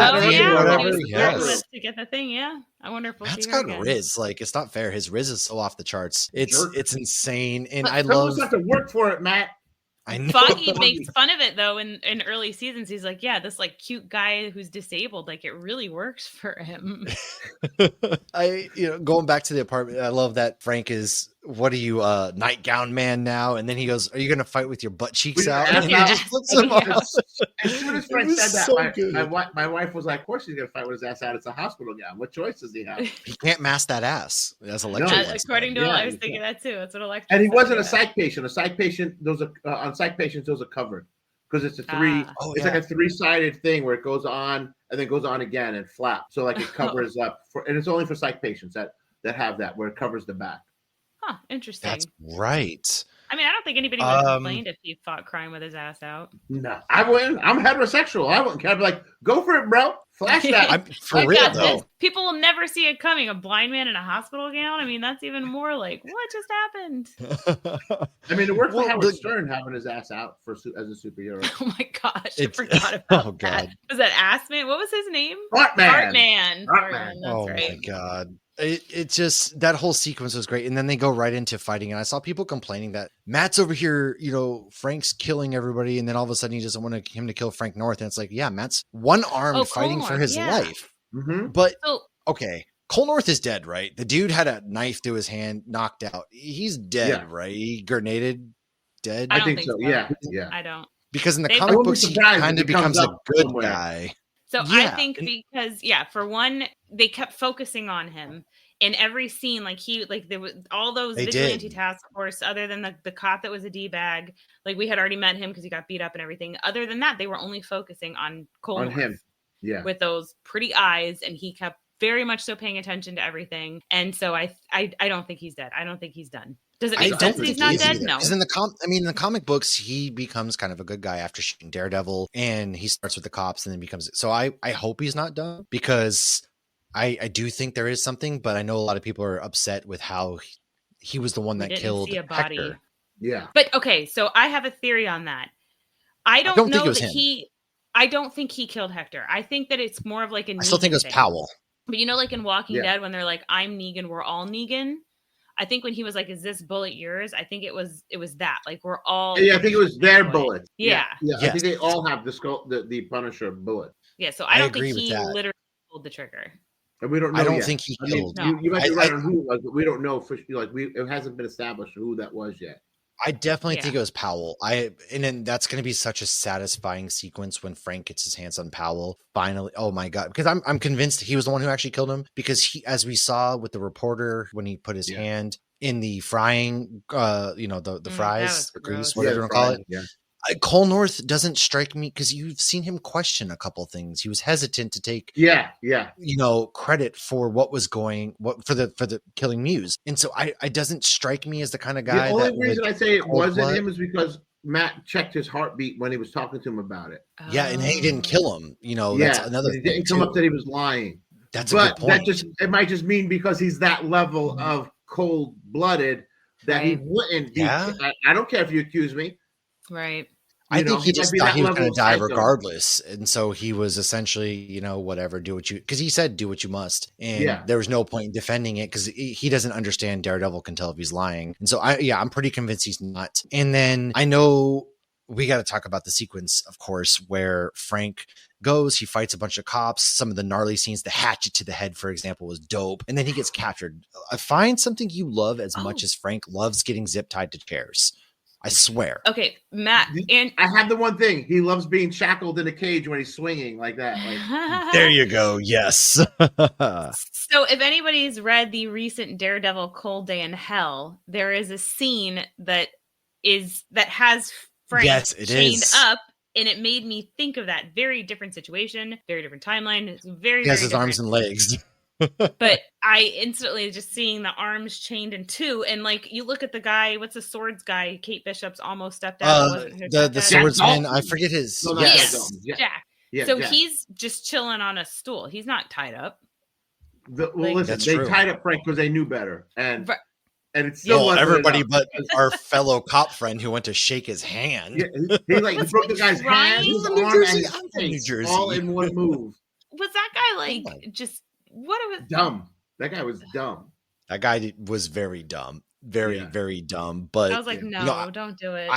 to get the thing. Yeah. I wonder if we'll see her again. Riz. Like, it's not fair. His Riz is so off the charts. It's insane. And I love have to work for it, Matt. I know. Foggy makes fun of it though in early seasons. He's like, this like cute guy who's disabled, like it really works for him. Going back to the apartment, I love that Frank is, what are you, nightgown man now? And then he goes, are you gonna fight with your butt cheeks out? And he just flips him off. As soon as Frank said that, my wife was like, of course he's gonna fight with his ass out. It's a hospital gown. What choice does he have? He can't mask that ass. That's Elektra. According to I was thinking that too. That's what Elektra. And he wasn't a psych patient. A psych patient, on psych patients, those are covered. Because it's it's like a 3-sided thing where it goes on and then goes on again and flaps. So like it covers up and it's only for psych patients that have that, where it covers the back. Huh, interesting. That's right. I mean, I don't think anybody would have complained if he fought crime with his ass out. No, I wouldn't. I'm heterosexual. I wouldn't care. I'd be like, go for it, bro. Flash that. For real, though. People will never see it coming. A blind man in a hospital gown? I mean, that's even more like, what just happened? I mean, it worked for Howard Stern having his ass out as a superhero. Oh, my gosh. I forgot about that. Was that Ass Man? What was his name? Bartman. That's oh, right. My God. It just, that whole sequence was great. And then they go right into fighting. And I saw people complaining that Matt's over here, Frank's killing everybody. And then all of a sudden he doesn't want him to kill Frank North. And it's like, Matt's one-armed fighting for his life. Mm-hmm. But, okay, Cole North is dead, right? The dude had a knife to his hand, knocked out. He's dead, right? He grenaded, dead. I think so. Yeah. I don't. Because in the comic books, he kind of becomes a good guy. So I think because, for one, they kept focusing on him in every scene. Like there was all those vigilante task force, other than the cop that was a D-bag. Like we had already met him because he got beat up and everything. Other than that, they were only focusing on Cole North, him. Yeah. With those pretty eyes. And he kept very much so paying attention to everything. And so I don't think he's dead. I don't think he's done. Does it make sense that he's not dead? Either. No. Because in the comic books, he becomes kind of a good guy after shooting Daredevil, and he starts with the cops and then becomes. So I hope he's not done, because I do think there is something, but I know a lot of people are upset with how he was the one that killed see a body. Hector. Yeah. But okay, so I have a theory on that. I don't think know it was that him. I don't think he killed Hector. I think that it's more of like a Negan I still think it was thing. Powell. But you know, like in Walking Dead, when they're like, I'm Negan, we're all Negan. I think when he was like, is this bullet yours? I think it was that. Like, we're all. Yeah, I think it was their bullet. Yeah. Yes. I think they all have the Punisher bullet. Yeah, so I don't think agree he with that. literally pulled the trigger. And we don't know. I don't yet. think he I mean, killed. you might be right on who it was, but we don't know for like it hasn't been established who that was yet. I definitely think it was Powell. And then that's going to be such a satisfying sequence when Frank gets his hands on Powell. Finally, oh my god! Because I'm convinced he was the one who actually killed him. Because he, as we saw with the reporter when he put his hand in the frying, the fries, the grease, whatever you want to call it. Yeah. Cole North doesn't strike me because you've seen him question a couple things. He was hesitant to take, credit for what was for the killing Muse, and so I doesn't strike me as the kind of guy. The only reason I say it wasn't him is because Matt checked his heartbeat when he was talking to him about it. Yeah, and he didn't kill him. That's another. He didn't come up that he was lying. That's a good point. It might just mean because he's that level of cold-blooded that he wouldn't be. I don't care if you accuse me. Right. I think he just thought he was going to die regardless. And so he was essentially, whatever, because he said, do what you must. And there was no point in defending it because he doesn't understand Daredevil can tell if he's lying. And so I'm pretty convinced he's not. And then I know we got to talk about the sequence, of course, where Frank goes, he fights a bunch of cops. Some of the gnarly scenes, the hatchet to the head, for example, was dope. And then he gets captured. I find something you love as much as Frank loves getting zip tied to chairs. I swear. Okay, Matt. And I have the one thing. He loves being shackled in a cage when he's swinging like that. There you go. Yes. So if anybody's read the recent Daredevil Cold Day in Hell, there is a scene that has Frank chained up. And it made me think of that very different situation, very different timeline. It's very, he has his different. arms and legs. But I instantly just seeing the arms chained in two, and like you look at the guy, what's the swords guy? Kate Bishop's almost stepped out. The swordsman, I forget his. Jack. So he's just chilling on a stool. He's not tied up. Listen, they tied up Frank because they knew better, and it's still everybody but our fellow cop friend who went to shake his hand. He broke the guy's hand, his arm, and his face, all in one move. Was that guy just? What it was dumb. That guy was dumb. That guy was very dumb. Very dumb. But I was like, no, don't do it.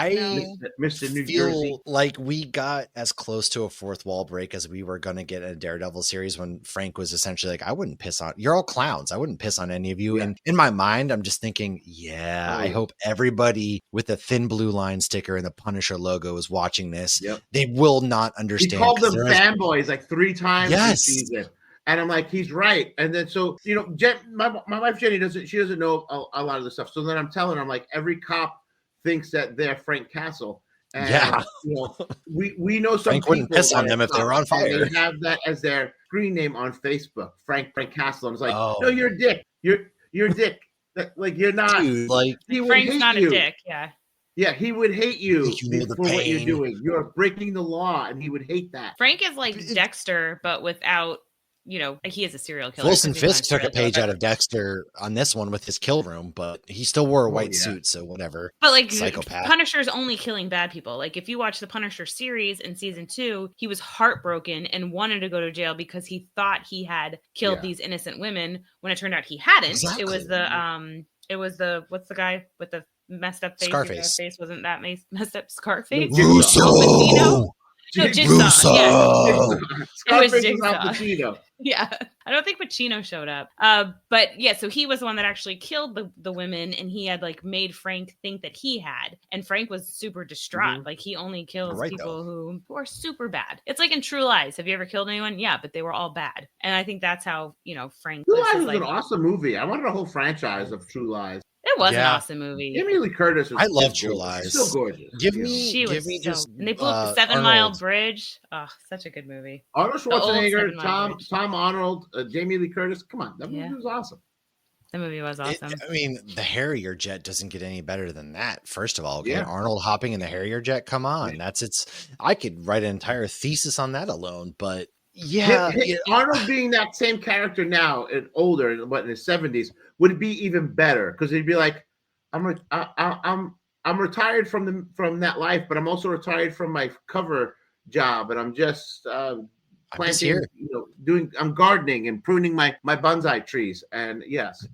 Mr. New feel Jersey. like we got as close to a fourth wall break as we were going to get a Daredevil series when Frank was essentially like, I wouldn't piss on, you're all clowns. I wouldn't piss on any of you. And in my mind, I'm just thinking, I hope everybody with the thin blue line sticker and the Punisher logo is watching this. They will not understand. He called them fanboys like 3 times this season. And I'm like, he's right. And then so, my wife Jenny doesn't know a lot of the stuff. So then I'm telling her, I'm like, every cop thinks that they're Frank Castle. And, we know some Frank wouldn't piss on them if they were on fire. They have that as their screen name on Facebook, Frank Castle. And it's like, no, you're a dick. You're a dick. Like, you're not. Dude, Frank's not a dick. Yeah. Yeah, he would hate you for what you're doing. You're breaking the law, and he would hate that. Frank is like Dexter, but without. He is a serial killer. Wilson Fisk took a page out of Dexter on this one with his kill room, but he still wore a white suit, so whatever. But psychopath. Punisher's only killing bad people. Like if you watch the Punisher series in season 2, he was heartbroken and wanted to go to jail because he thought he had killed these innocent women when it turned out he hadn't. Exactly. It was the what's the guy with the messed up face? Scarface. Face wasn't that messed up. Scarface. Russo. No, Jigsaw. Yeah. Scarface was Al Pacino. Yeah. I don't think Pacino showed up. But so he was the one that actually killed the women, and he had made Frank think that he had. And Frank was super distraught. Mm-hmm. Like he only kills people who are super bad. It's like in True Lies. Have you ever killed anyone? Yeah, but they were all bad. And I think that's how, Frank True Lies was an awesome movie. I wanted a whole franchise of True Lies. It was an awesome movie. Jamie Lee Curtis. I love True Lies. Still gorgeous. Give me just. And they blew up the 7 Mile Bridge. Oh, such a good movie. Arnold Schwarzenegger, Tom Arnold, Jamie Lee Curtis. Come on, that movie was awesome. That movie was awesome. The Harrier jet doesn't get any better than that. First of all, okay, Arnold hopping in the Harrier jet. Come on, I could write an entire thesis on that alone. But Yeah, Arnold being that same character now and older, but in his 70s, would be even better because he'd be like, I'm retired from that life, but I'm also retired from my cover job, and I'm just planting, I'm gardening and pruning my bonsai trees, and yes.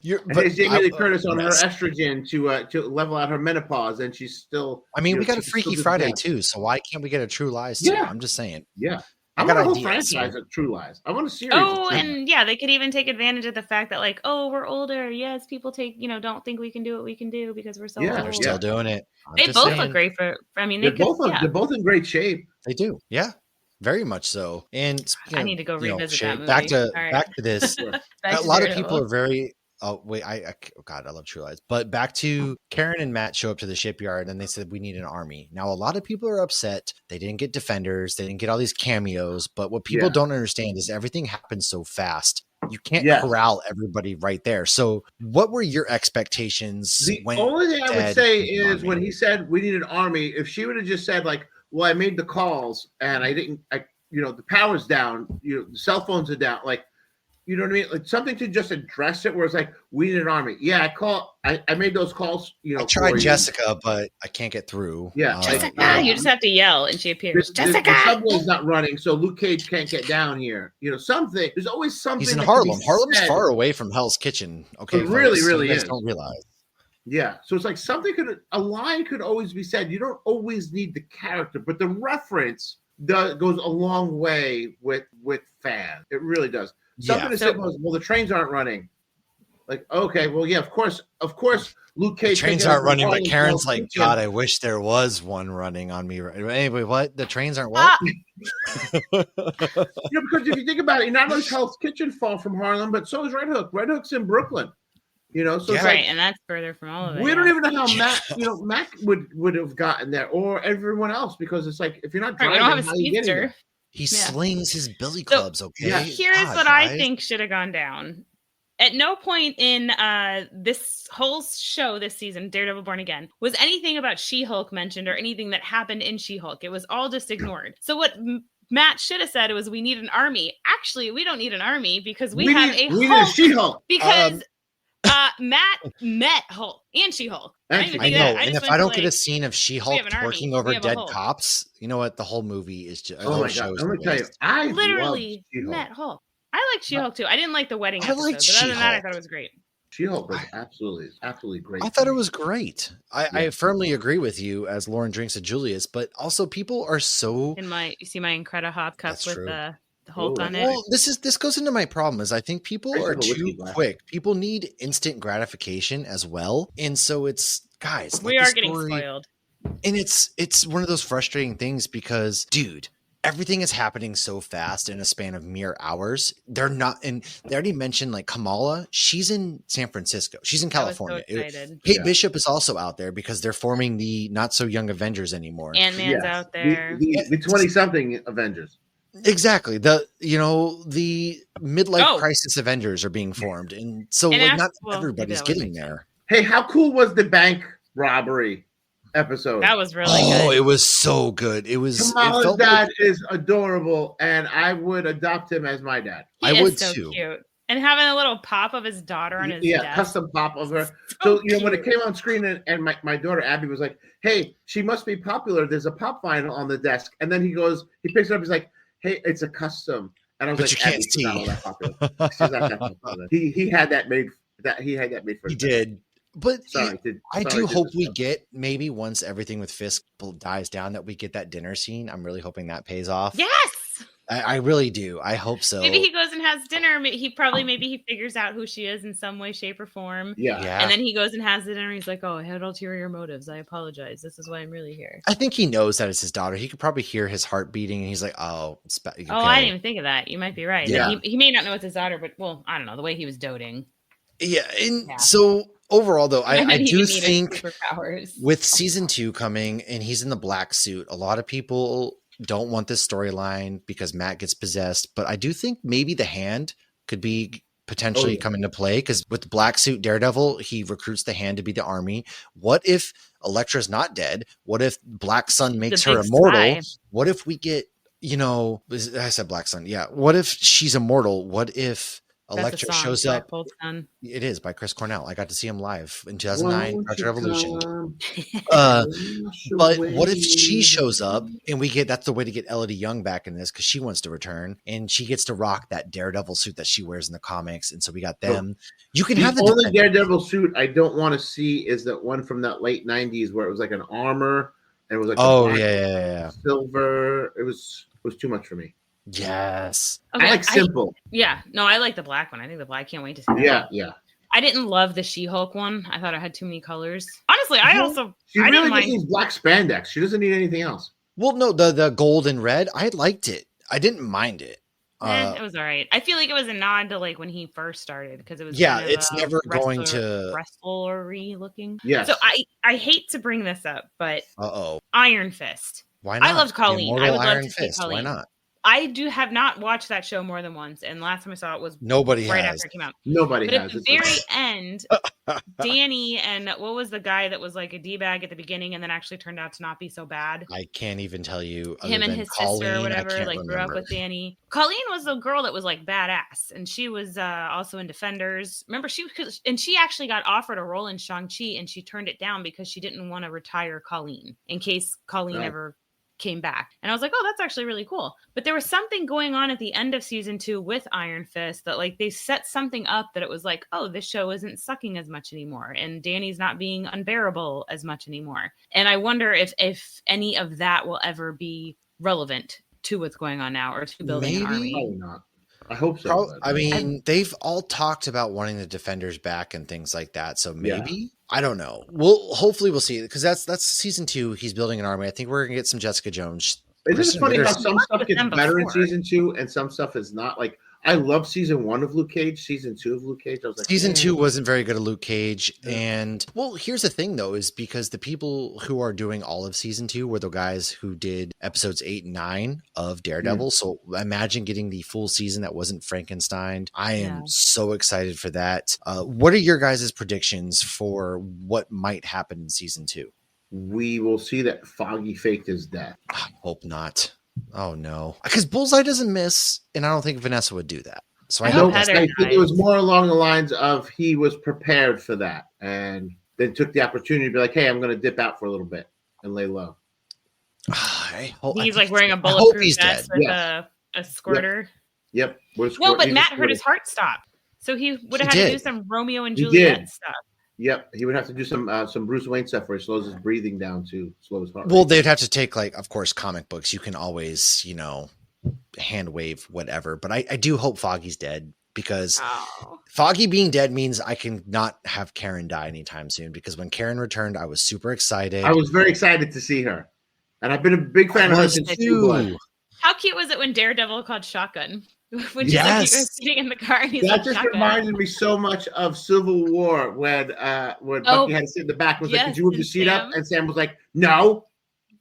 Here's Jamie Lee Curtis on her estrogen to level out her menopause, and she's still. I mean, we got a Freaky Friday too, so why can't we get a True Lies too? I'm just saying. Yeah. I want a whole franchise of True Lies. I want a series. Oh, and yeah, they could even take advantage of the fact that, like, oh, we're older. Yes, people don't think we can do what we can do because we're so old. They're still doing it. They both look great for. I mean, they're both in great shape. They do. Yeah. Very much so. And I need to go revisit that movie. Back to this. A lot of people are very. Oh wait, God, I love True Lies. But back to Karen and Matt show up to the shipyard and they said we need an army. Now a lot of people are upset. They didn't get Defenders. They didn't get all these cameos. But what people don't understand is everything happens so fast. You can't corral everybody right there. So what were your expectations? The only thing I would say is when he said we need an army, if she would have just said like, well, I made the calls and the power's down, the cell phones are down, like, you know what I mean? Like something to just address it where it's like, we need an army. Yeah, I made those calls, I tried Jessica, but I can't get through. Yeah. Jessica, you just have to yell and she appears. Jessica! The subway's not running, so Luke Cage can't get down here. Something. There's always something. He's in Harlem. Harlem's far away from Hell's Kitchen. Okay. It really is. Don't realize. Yeah. So it's like a line could always be said. You don't always need the character, but the reference goes a long way with fans. It really does. Something as simple as, well, the trains aren't running. Like, okay, well, yeah, of course, Luke Cage. The trains aren't running, but Karen's like, God, I wish there was one running on me. Anyway, what? The trains aren't what? Because if you think about it, not only Hell's Kitchen fall from Harlem, but so is Red Hook. Red Hook's in Brooklyn. So it's right, and that's further from all of it. We don't even know how Mac would have gotten there, or everyone else, because it's like if you're not driving, we don't have a speedster. He slings his billy clubs, okay? Yeah. Here's what I think should have gone down. At no point in this whole show this season, Daredevil Born Again, was anything about She-Hulk mentioned or anything that happened in She-Hulk. It was all just ignored. So what Matt should have said was, we need an army. Actually, we don't need an army because we have a She-Hulk. Because Matt met Hulk and She-Hulk. I know, and if I don't get a scene of She-Hulk twerking over dead cops, you know what? The whole movie is just. Oh my God! Let me tell you, I literally met Hulk. I like She-Hulk too. I didn't like the wedding episode, but other than that, I thought it was great. She-Hulk was absolutely great. I thought it was great. I firmly agree with you as Lauren drinks a Julius, but also people are so. You see my Incredi-Hop cup with the Hulk on it. Well, this goes into my problem is I think people are too quick. People need instant gratification as well, and so it's guys. We are getting spoiled, and it's one of those frustrating things because, dude, everything is happening so fast in a span of mere hours. They're not, and they already mentioned like Kamala. She's in San Francisco. She's in California. Kate Bishop is also out there because they're forming the not so young Avengers anymore. Ant-Man's out there. The 20-something Avengers. Exactly. The midlife crisis Avengers are being formed. And so not everybody's getting there. Hey, how cool was the bank robbery episode? That was really good. Oh, it was so good. It was. Kamala's dad is adorable, and I would adopt him as my dad. I would too. Cute. And having a little pop of his daughter on his desk. Custom pop of her. So when it came on screen and my daughter Abby was like, hey, she must be popular. There's a pop vinyl on the desk. And then he picks it up. He's like, hey, it's a custom. And I was like, you can't see. Not all that popular. She's not that popular. He had that made for him. He did. But I do hope we get maybe once everything with Fisk dies down that we get that dinner scene. I'm really hoping that pays off. Yes. I really do. I hope so. Maybe he goes and has dinner. Maybe he figures out who she is in some way, shape, or form. Yeah. And then he goes and has the dinner. He's like, "Oh, I had ulterior motives. I apologize. This is why I'm really here." I think he knows that it's his daughter. He could probably hear his heart beating, and he's like, "Oh, okay." Oh, I didn't even think of that. You might be right. Yeah. He may not know it's his daughter, but I don't know the way he was doting. Yeah. So overall, though, I do think superpowers. With season 2 coming, and he's in the black suit, a lot of people don't want this storyline because Matt gets possessed, but I do think maybe the Hand could be potentially come into play because with the black suit Daredevil, he recruits the Hand to be the army. What if Elektra's not dead? What if Black Sun makes her immortal? What if we get I said Black Sun. Yeah. What if she's immortal? What if Elektra shows up? It is by Chris Cornell. I got to see him live in 2009, Project Revolution. But what if she shows up and that's the way to get Elodie Young back in this because she wants to return and she gets to rock that Daredevil suit that she wears in the comics. And so we got them. You can have the only Daredevil suit I don't want to see is that one from that late 90s where it was like an armor and it was like black, silver. It was too much for me. Yes. Okay, I like simple. I like the black one. I think the black. I can't wait to see that. Yeah. I didn't love the She-Hulk one. I thought it had too many colors. Honestly, I really didn't just needs black spandex. She doesn't need anything else. Well, no, the gold and red, I liked it. I didn't mind it. It was all right. I feel like it was a nod to like when he first started because it was it's never going to wrestlery looking. Yeah. So I hate to bring this up, but Iron Fist. Why not? I loved Colleen. I would love to see Why Colleen. not? I have not watched that show more than once, and last time I saw it was right after it came out. But at the very end, Danny and what was the guy that was like a D-bag at the beginning and then actually turned out to not be so bad? I can't even tell you. Him and his sister or whatever grew up with Danny. Colleen was the girl that was like badass, and she was also in Defenders. Remember, she actually got offered a role in Shang-Chi, and she turned it down because she didn't want to retire Colleen in case Colleen ever came back. And I was like, oh, that's actually really cool. But there was something going on at the end of season 2 with Iron Fist that like they set something up that it was like, oh, this show isn't sucking as much anymore. And Danny's not being unbearable as much anymore. And I wonder if any of that will ever be relevant to what's going on now or to building an army. Probably not. I hope so. I mean, they've all talked about wanting the Defenders back and things like that. So maybe, I don't know. Hopefully we'll see, because that's season 2. He's building an army. I think we're gonna get some Jessica Jones. Isn't it funny how some stuff gets better in season 2 and some stuff is not? Like, I love season 1 of Luke Cage. Season 2 of Luke Cage, I was like, season 2 wasn't very good at Luke Cage. And here's the thing though, is because the people who are doing all of season 2 were the guys who did episodes 8 and 9 of Daredevil. So imagine getting the full season that wasn't Frankenstein. I am so excited for that. What are your guys' predictions for what might happen in season 2? We will see that Foggy faked his death. I hope not. Oh no, because Bullseye doesn't miss, and I don't think Vanessa would do that. So I think it was more along the lines of he was prepared for that, and then took the opportunity to be like, "Hey, I'm going to dip out for a little bit and lay low." He's like wearing a bulletproof vest with a squirter. Yep. No, but Matt heard his heart stop, so he would have had to do some Romeo and Juliet stuff. Yep, he would have to do some Bruce Wayne stuff where he slows his breathing down to slow his heart rate. Well, they'd have to take, like, of course, comic books. You can always, hand wave whatever. But I do hope Foggy's dead, because Foggy being dead means I can not have Karen die anytime soon. Because when Karen returned, I was super excited. I was very excited to see her, and I've been a big fan of her since True Blood. How cute was it when Daredevil called Shotgun? When she was sitting in the car, and he's that just reminded me so much of Civil War when Bucky had to sit in the back and was like, "Could you move the seat up?" And Sam was like, "No."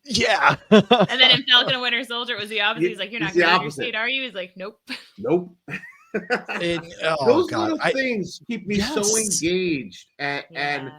Yeah. And then in Falcon and Winter Soldier, it was the opposite. He's like, "You're not going to move your seat, are you?" He's like, "Nope." Nope. Those little things keep me so engaged and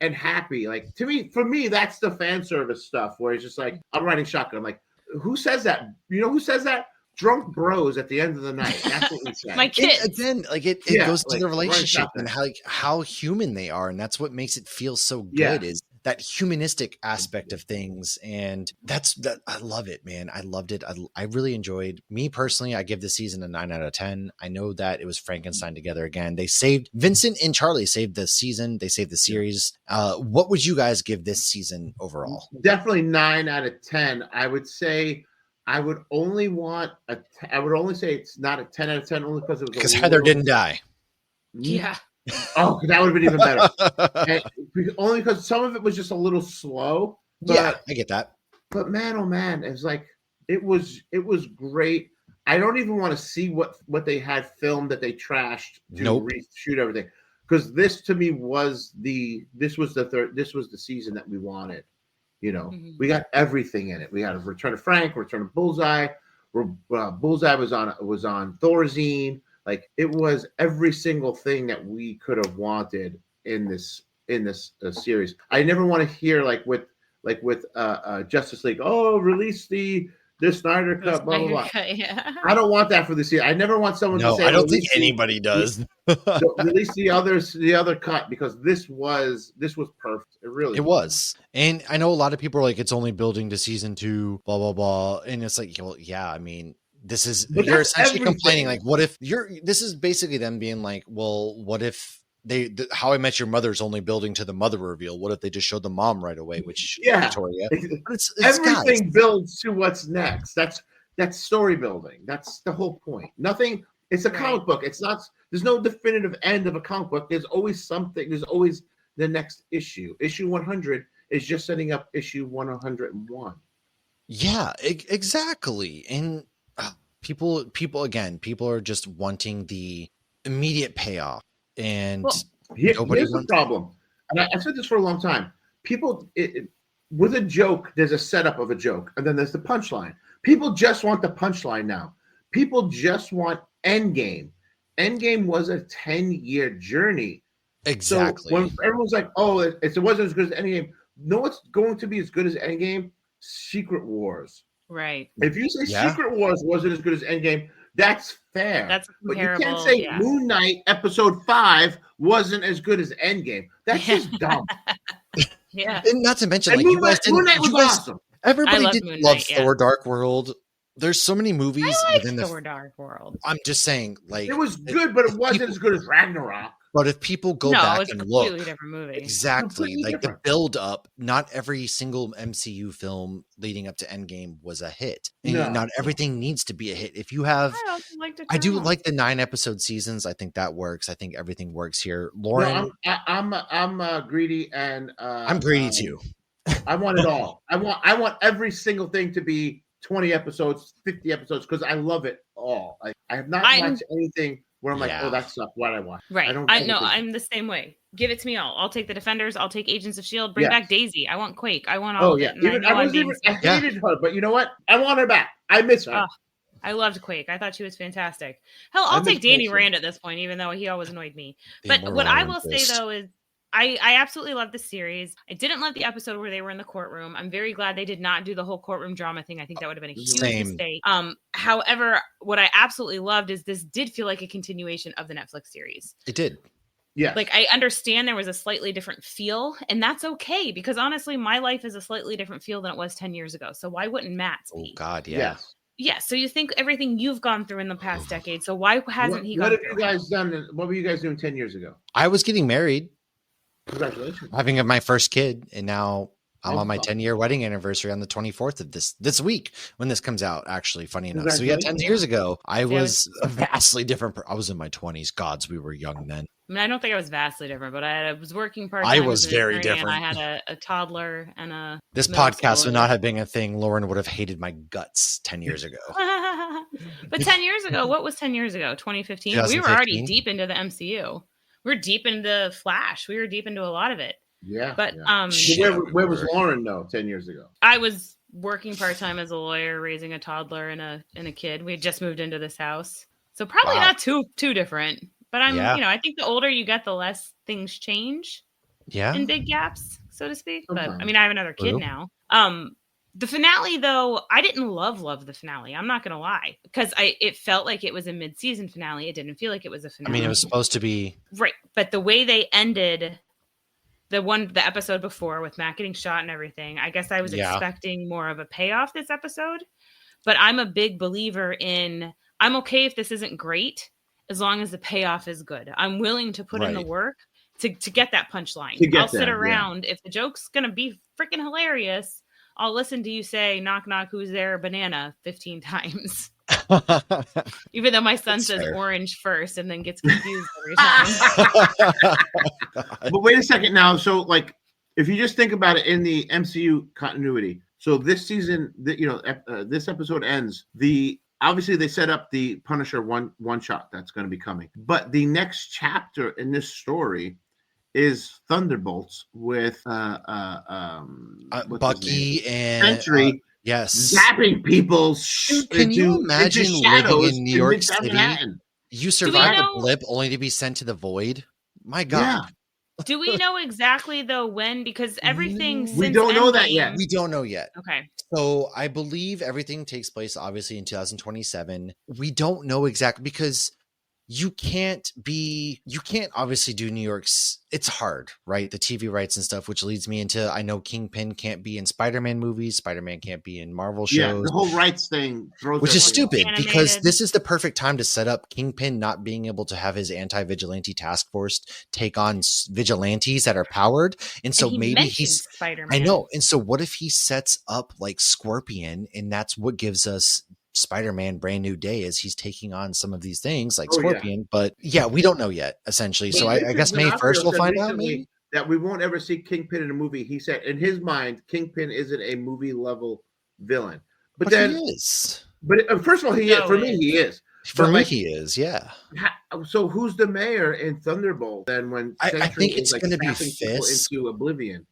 happy. Like, for me, that's the fan service stuff where it's just like, I'm riding shotgun. I'm like, who says that? You know who says that? Drunk bros at the end of the night. That's what we say. My kids. Again, like it goes to the relationship and how human they are, and that's what makes it feel so good. Is that humanistic aspect of things, and that I love it, man. I loved it. I really enjoyed. Me personally, I give this season a 9 out of 10. I know that it was Frankenstein together again. They saved Vincent and Charlie, saved the season. They saved the series. What would you guys give this season overall? Definitely 9 out of 10. I would say. I would only say it's not a 10 out of 10 only because Heather didn't die. Yeah. Oh, that would have been even better. Only because some of it was just a little slow. I get that. But man, oh man, it's like it was great. I don't even want to see what they had filmed that they trashed to reshoot everything. Because this to me was the season that we wanted. We got everything in it. We had a Return of Frank, Return of Bullseye. Bullseye was on Thorazine. Like, it was every single thing that we could have wanted in this series. I never want to hear like with Justice League. Oh, release the this Snyder cut, blah blah blah. Yeah. I don't want that for this year. I never want someone to say. I don't think anybody does. Release the other cut, because this was perfect. It was. And I know a lot of people are like, it's only building to season 2, blah blah blah, and it's like, well, yeah, I mean, this is, you're essentially complaining, like, what if this is basically them being like, well, what if How I Met Your Mother's only building to the mother reveal? What if they just showed the mom right away, which Victoria? It's everything guys. builds to what's next. That's story building. That's the whole point. Nothing. It's a comic book. It's not. There's no definitive end of a comic book. There's always something. There's always the next issue. Issue 100 is just setting up issue 101. Yeah, exactly. And people are just wanting the immediate payoff. And here's the problem. And I've said this for a long time. People, with a joke, there's a setup of a joke, and then there's the punchline. People just want the punchline now. People just want Endgame. Endgame was a 10-year journey. Exactly. So when everyone's like, oh, it wasn't as good as Endgame. No, what's going to be as good as Endgame? Secret Wars. Right. If you say Secret Wars wasn't as good as Endgame, that's fair. That's but you can't say Moon Knight episode 5 wasn't as good as Endgame. That's just dumb. Yeah. And not to mention, like, Moon Knight was awesome. Everybody did love Thor Dark World. There's so many movies within the Thor Dark World. I'm just saying, like, it was good, but it wasn't as good as Ragnarok. But if people go back and look, different movie. Exactly, like the build up, not every single MCU film leading up to Endgame was a hit. And not everything needs to be a hit. If you have, I do like the 9-episode seasons. I think that works. I think everything works here. Lauren, I'm greedy, and I'm greedy too. I want it all. I want every single thing to be 20 episodes, 50 episodes, because I love it all. I have not watched anything where I'm like, oh, that sucked. Why'd I watch? Right. I'm the same way. Give it to me all. I'll take the Defenders. I'll take Agents of S.H.I.E.L.D. Bring back Daisy. I want Quake. I want all of it. I hated her, but you know what? I want her back. I miss her. I loved Quake. I thought she was fantastic. Hell, I'll take Danny Rand at this point, even though he always annoyed me. But what I will say, though, is I absolutely love the series. I didn't love the episode where they were in the courtroom. I'm very glad they did not do the whole courtroom drama thing. I think that would have been a huge mistake. However, what I absolutely loved is this did feel like a continuation of the Netflix series. It did. Yeah. Like, I understand there was a slightly different feel, and that's okay, because honestly, my life is a slightly different feel than it was 10 years ago. So why wouldn't Matt's be? Oh, God, yeah. Yeah, so you think everything you've gone through in the past decade, so why hasn't he gone through? What were you guys doing 10 years ago? I was getting married. Congratulations. Having my first kid, and now I'm on my 10-year wedding anniversary on the 24th of this week when this comes out, actually, funny enough. So 10 years ago, I was a vastly different. I was in my 20s. Gods, we were young then. I mean, I don't think I was vastly different, but I was working part-time. I was very different. And I had a toddler and a... This podcast would not have been a thing. Lauren would have hated my guts 10 years ago. But 10 years ago, what was 10 years ago? 2015? We were already deep into the MCU. We're deep into Flash. We were deep into a lot of it. Yeah. But where was Lauren though 10 years ago? I was working part-time as a lawyer, raising a toddler and a kid. We had just moved into this house. So probably not too different. But I think the older you get, the less things change. Yeah. In big gaps, so to speak. But I mean, I have another kid now. The finale, though, I didn't love the finale. I'm not going to lie, because it felt like it was a mid-season finale. It didn't feel like it was a finale. I mean, it was supposed to be. Right. But the way they ended the episode before with Matt getting shot and everything, I guess I was expecting more of a payoff this episode. But I'm a big believer in, I'm okay if this isn't great, as long as the payoff is good. I'm willing to put in the work to get that punchline. I'll sit around. If the joke's going to be freaking hilarious, I'll listen to you say, knock, knock, who's there, banana, 15 times. Even though my son says orange first and then gets confused every time. But wait a second now. So, like, if you just think about it in the MCU continuity, so this season, this episode ends, obviously they set up the Punisher one shot that's going to be coming. But the next chapter in this story is Thunderbolts with Bucky and Sentry, zapping people. Can you imagine living in New York City? You survive a blip only to be sent to the void. My God, Do we know exactly though when? Because everything since we don't know that Endgame- yet. We don't know yet. Okay. So I believe everything takes place obviously in 2027. We don't know exactly because you can't obviously do New York's. It's hard, right? The TV rights and stuff, which leads me into, I know Kingpin can't be in Spider-Man movies. Spider-Man can't be in Marvel shows. Yeah, the whole rights thing throws, which is stupid animated. because this is the perfect time to set up Kingpin not being able to have his anti-vigilante task force take on vigilantes that are powered. And so maybe he's Spider-Man. I know. And so what if he sets up like Scorpion, and that's what gives us Spider-Man Brand New Day, is he's taking on some of these things like Scorpion. But yeah, we don't know yet, essentially. So I guess May 1st we'll find out, maybe. That we won't ever see Kingpin in a movie. He said in his mind, Kingpin isn't a movie level villain. But then he is. But first of all, he is. For me, he is. For me, he is. Yeah. So who's the mayor in Thunderbolt then? When I think it's going to be Fisk into oblivion.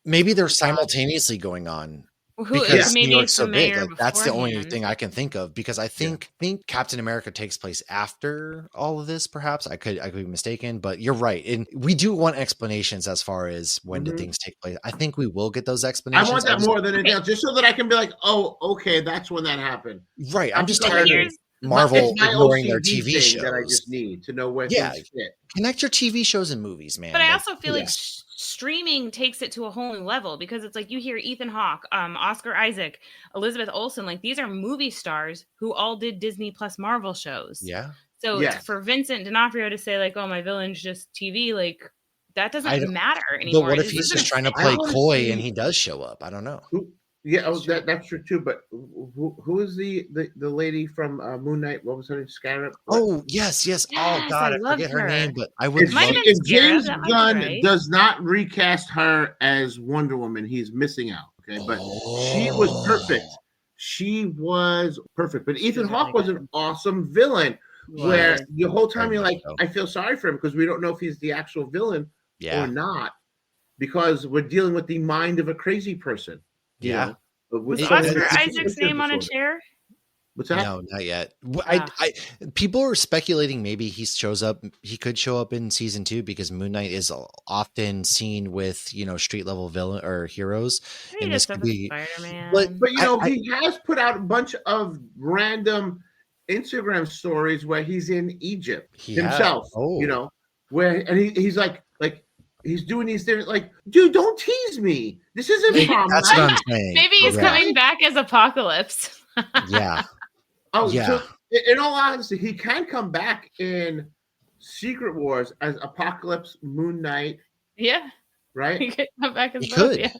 Maybe they're simultaneously going on. Because New York's so big, like, that's the only thing I can think of. Because I think Captain America takes place after all of this. Perhaps I could be mistaken, but you're right. And we do want explanations as far as when did things take place. I think we will get those explanations. I want that more than anything else, just so that I can be like, oh, okay, that's when that happened. Right. I'm just tired of Marvel ignoring their TV shows. That I just need to know where things fit. Connect your TV shows and movies, man. But I also feel like streaming takes it to a whole new level, because it's like you hear Ethan Hawke, Oscar Isaac, Elizabeth Olsen, like these are movie stars who all did Disney plus Marvel shows. Yeah. So for Vincent D'Onofrio to say like, oh, my villain's just TV, like that doesn't matter anymore. But what if he's just trying to play coy and he does show up? I don't know. Yeah, that's true too. But who is the lady from Moon Knight? What was her name? Scarab? Oh yes. Oh God, I forget her name, but I would. If James Gunn does not recast her as Wonder Woman, he's missing out. Okay, but she was perfect. She was perfect. But Ethan Hawke was an awesome villain. Where the whole time you're like, I feel sorry for him because we don't know if he's the actual villain or not, because we're dealing with the mind of a crazy person. Yeah. Was Oscar Isaac's name on a chair? What's that? No, not yet. I people are speculating maybe he could show up in season 2, because Moon Knight is often seen with, street level villain or heroes. And this could be Spider-Man. But he has put out a bunch of random Instagram stories where he's in Egypt himself. Where he's like he's doing these things like, dude, don't tease me. This isn't prom. That's what I'm saying. Maybe he's coming back as Apocalypse. Yeah. So in all honesty, he can come back in Secret Wars as Apocalypse, Moon Knight. Yeah. Right? He could come back as he could. Yeah.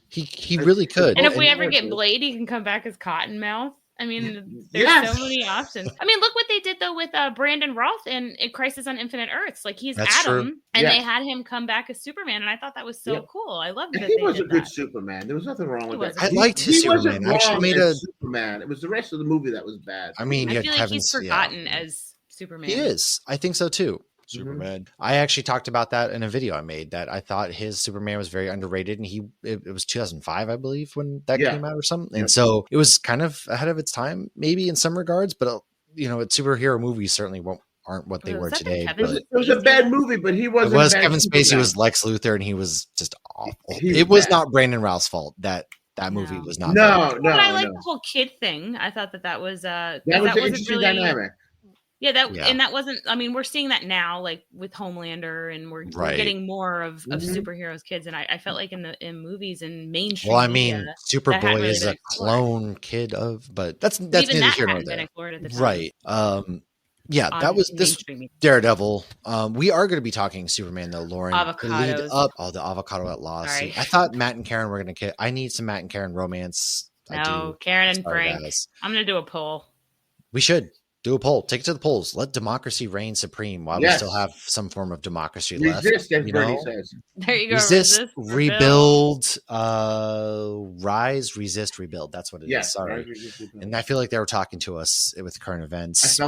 He really could. And if we ever get Blade, he can come back as Cottonmouth. I mean, there's so many options. I mean, look what they did though with Brandon Routh in Crisis on Infinite Earths. Like he's Adam, and they had him come back as Superman, and I thought that was so cool. I loved that. He was a good Superman. There was nothing wrong with that. I liked his Superman. I actually made a Superman. It was the rest of the movie that was bad. I mean, I feel like he's forgotten as Superman. He is. I think so too. Superman. I actually talked about that in a video I made, that I thought his Superman was very underrated, and it was 2005, I believe, when that came out or something. And so it was kind of ahead of its time, maybe in some regards, but superhero movies certainly aren't what they were today. It was a bad movie, but he wasn't. It was Kevin Spacey was Lex Luthor, and he was just awful. It was not Brandon Routh's fault that movie was not. No. But I like the whole kid thing. I thought that was an interesting dynamic. Yeah, and that wasn't. I mean, we're seeing that now, like with Homelander, and we're getting more of superheroes kids. And I felt like in movies and mainstream. Well, I mean, Superboy is a clone kid of, but that's neither here nor there. Right. That was this Daredevil. We are going to be talking Superman though, Lauren. Avocados. The avocado outlaws. I thought Matt and Karen were going to. I need some Matt and Karen romance. No, Karen and Frank. I'm going to do a poll. We should. Do a poll. Take it to the polls. Let democracy reign supreme while we still have some form of democracy left. Resist, as Bernie says. There you go. Resist, rebuild, rise, resist, rebuild. That's what it is. Sorry. And I feel like they were talking to us with current events.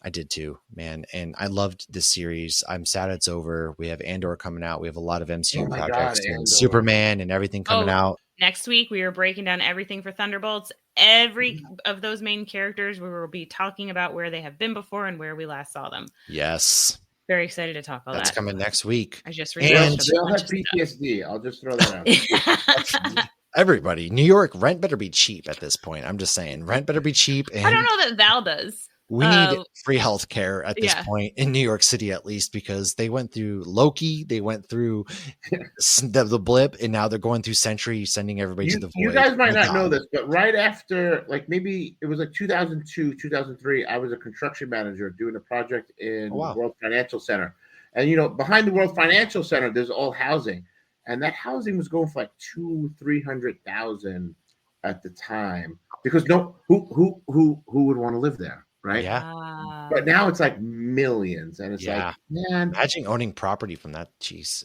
I did too, man. And I loved this series. I'm sad it's over. We have Andor coming out. We have a lot of MCU projects and Superman and everything coming out. Next week, we are breaking down everything for Thunderbolts. Every of those main characters, we will be talking about where they have been before and where we last saw them. Yes. Very excited to talk all That's that. coming next week. I just They all have PTSD. I'll just throw that out. Everybody, New York, rent better be cheap at this point. I'm just saying, rent better be cheap. And I don't know that Val does. we need free health care at this point in New York City, at least, because they went through Loki, they went through the blip, and now they're going through Sentry, sending everybody to the void. You guys might not know this, but right after, like maybe it was like 2002, 2003, I was a construction manager doing a project in the World Financial Center. And, behind the World Financial Center, there's all housing. And that housing was going for like 200,000-300,000 at the time, because who would want to live there? Right. Yeah. But now it's like millions. And it's like, man. Imagine owning property from that. Jeez.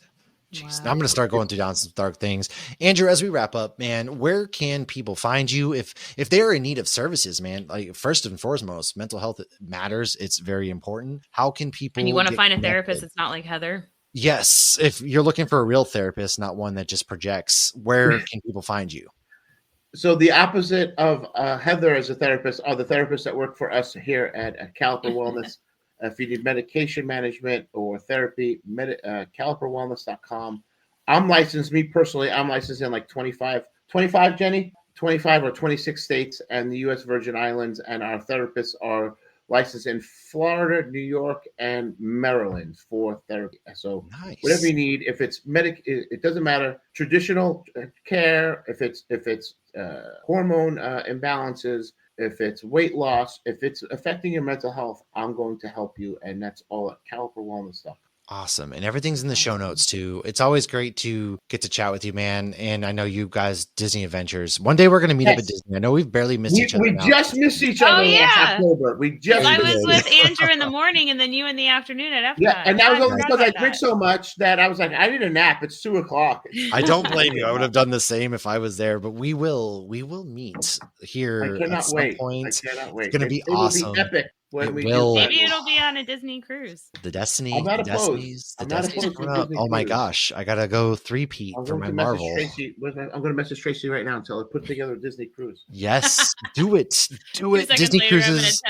Wow. Now I'm going to start going down some dark things. Andrew, as we wrap up, man, where can people find you if they are in need of services, man? Like, first and foremost, mental health matters. It's very important. How can people? And you want to find a therapist? It's not like Heather. Yes. If you're looking for a real therapist, not one that just projects, where can people find you? So the opposite of Heather as a therapist are the therapists that work for us here at Caliper Wellness. If you need medication management or therapy, caliperwellness.com. I'm licensed, me personally, I'm licensed in like 25, Jenny? 25 or 26 states and the U.S. Virgin Islands. And our therapists are licensed in Florida, New York, and Maryland for therapy. So whatever you need, if it's it doesn't matter. Traditional care, if it's hormone imbalances, if it's weight loss, if it's affecting your mental health, I'm going to help you. And that's all at Caliper Wellness stuff. Awesome. And everything's in the show notes too. It's always great to get to chat with you, man. And I know you guys, Disney Adventures. One day we're going to meet up at Disney. I know we've barely missed each other. We just missed each other last October. I was with Andrew in the morning and then you in the afternoon at Epcot. Yeah, and that was only because I drink so much that I was like, I need a nap. It's 2:00. I don't blame you. I would have done the same if I was there, but we will meet here at some point. I cannot wait. It's going to be awesome. It will be epic. Maybe it'll be on a Disney cruise. The Destiny. I'm not Destiny's coming up. Oh my gosh. I gotta go 3-peat for my Marvel. I'm gonna message Tracy right now until I put together a Disney cruise. Yes, do it. Do it. Disney cruises.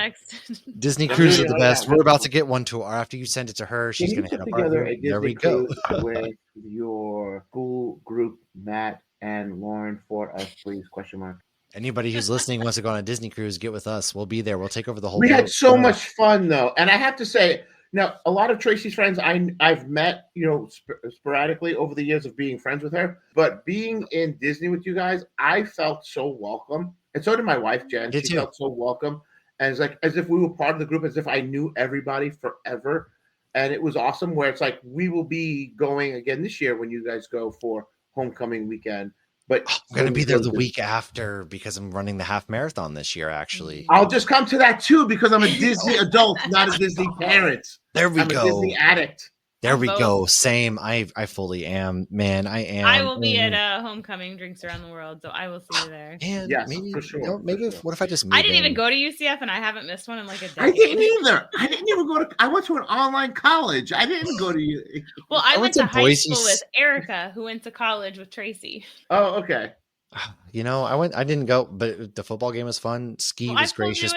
Disney cruises are the best. We're about to get one to her. After you send it to her, she's gonna hit up our group. There we go. With your school group, Matt and Lauren, for us, please? ? Anybody who's listening wants to go on a Disney cruise, get with us. We'll be there. We'll take over the whole. We had so much fun though, and I have to say, now a lot of Tracy's friends I've met, sporadically over the years of being friends with her. But being in Disney with you guys, I felt so welcome, and so did my wife Jen. She felt so welcome, and it's like as if we were part of the group, as if I knew everybody forever, and it was awesome. Where it's like we will be going again this year when you guys go for homecoming weekend. But I'm going to be there the week after because I'm running the half marathon this year, actually. I'll just come to that too because I'm a Disney adult, not a Disney parent. There we I'm go. A Disney addict. There we go. Same. I fully am. Man, I am. I will be at homecoming drinks around the world, so I will see you there. And yes, maybe, for sure. What if I just? I didn't even go to UCF, and I haven't missed one in like a decade. I didn't either. I didn't even go to. I went to an online college. I didn't go to you. Well, I went to high school with Erica, who went to college with Tracy. Oh, okay. I didn't go, but the football game was fun. Ski was gracious.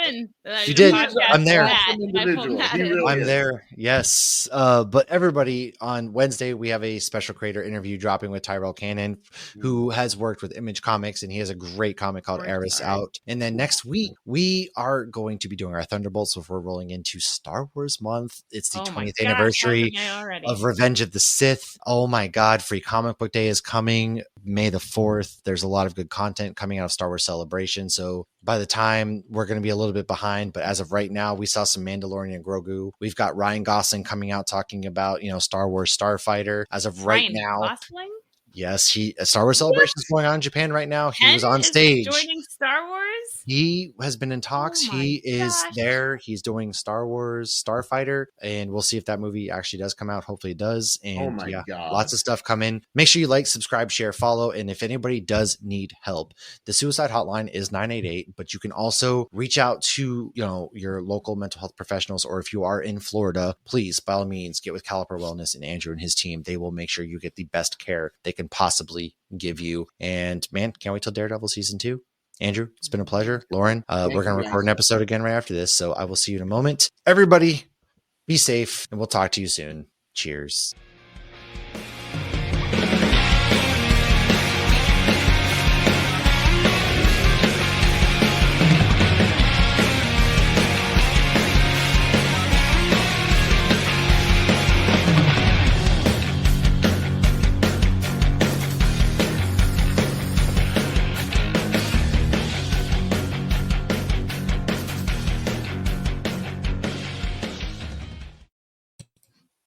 You did. I'm there. I'm there. Yes. But everybody, on Wednesday, we have a special creator interview dropping with Tyrell Cannon, who has worked with Image Comics, and he has a great comic called Eris out. And then next week, we are going to be doing our Thunderbolts before rolling into Star Wars month. It's the 20th anniversary of Revenge of the Sith. Oh my God. Free Comic Book Day is coming May the 4th. There's a lot of good content coming out of Star Wars Celebration. So by the time, we're going to be a little bit behind, but as of right now, we saw some Mandalorian and Grogu. We've got Ryan Gosling coming out talking about, Star Wars Starfighter. As of right now. Gosling? Yes, Star Wars Celebration is going on in Japan right now. He was on stage. Joining Star Wars? He has been in talks. He is there. He's doing Star Wars Starfighter, and we'll see if that movie actually does come out. Hopefully it does. And God. Lots of stuff coming. Make sure you like, subscribe, share, follow. And if anybody does need help, the suicide hotline is 988, but you can also reach out to, your local mental health professionals, or if you are in Florida, please, by all means, get with Caliper Wellness and Andrew and his team. They will make sure you get the best care they can possibly give you. And man, can't wait till Daredevil season 2. Andrew, it's been a pleasure. Lauren, we're going to record an episode again right after this, so I will see you in a moment. Everybody, Be safe, and we'll talk to you soon. Cheers.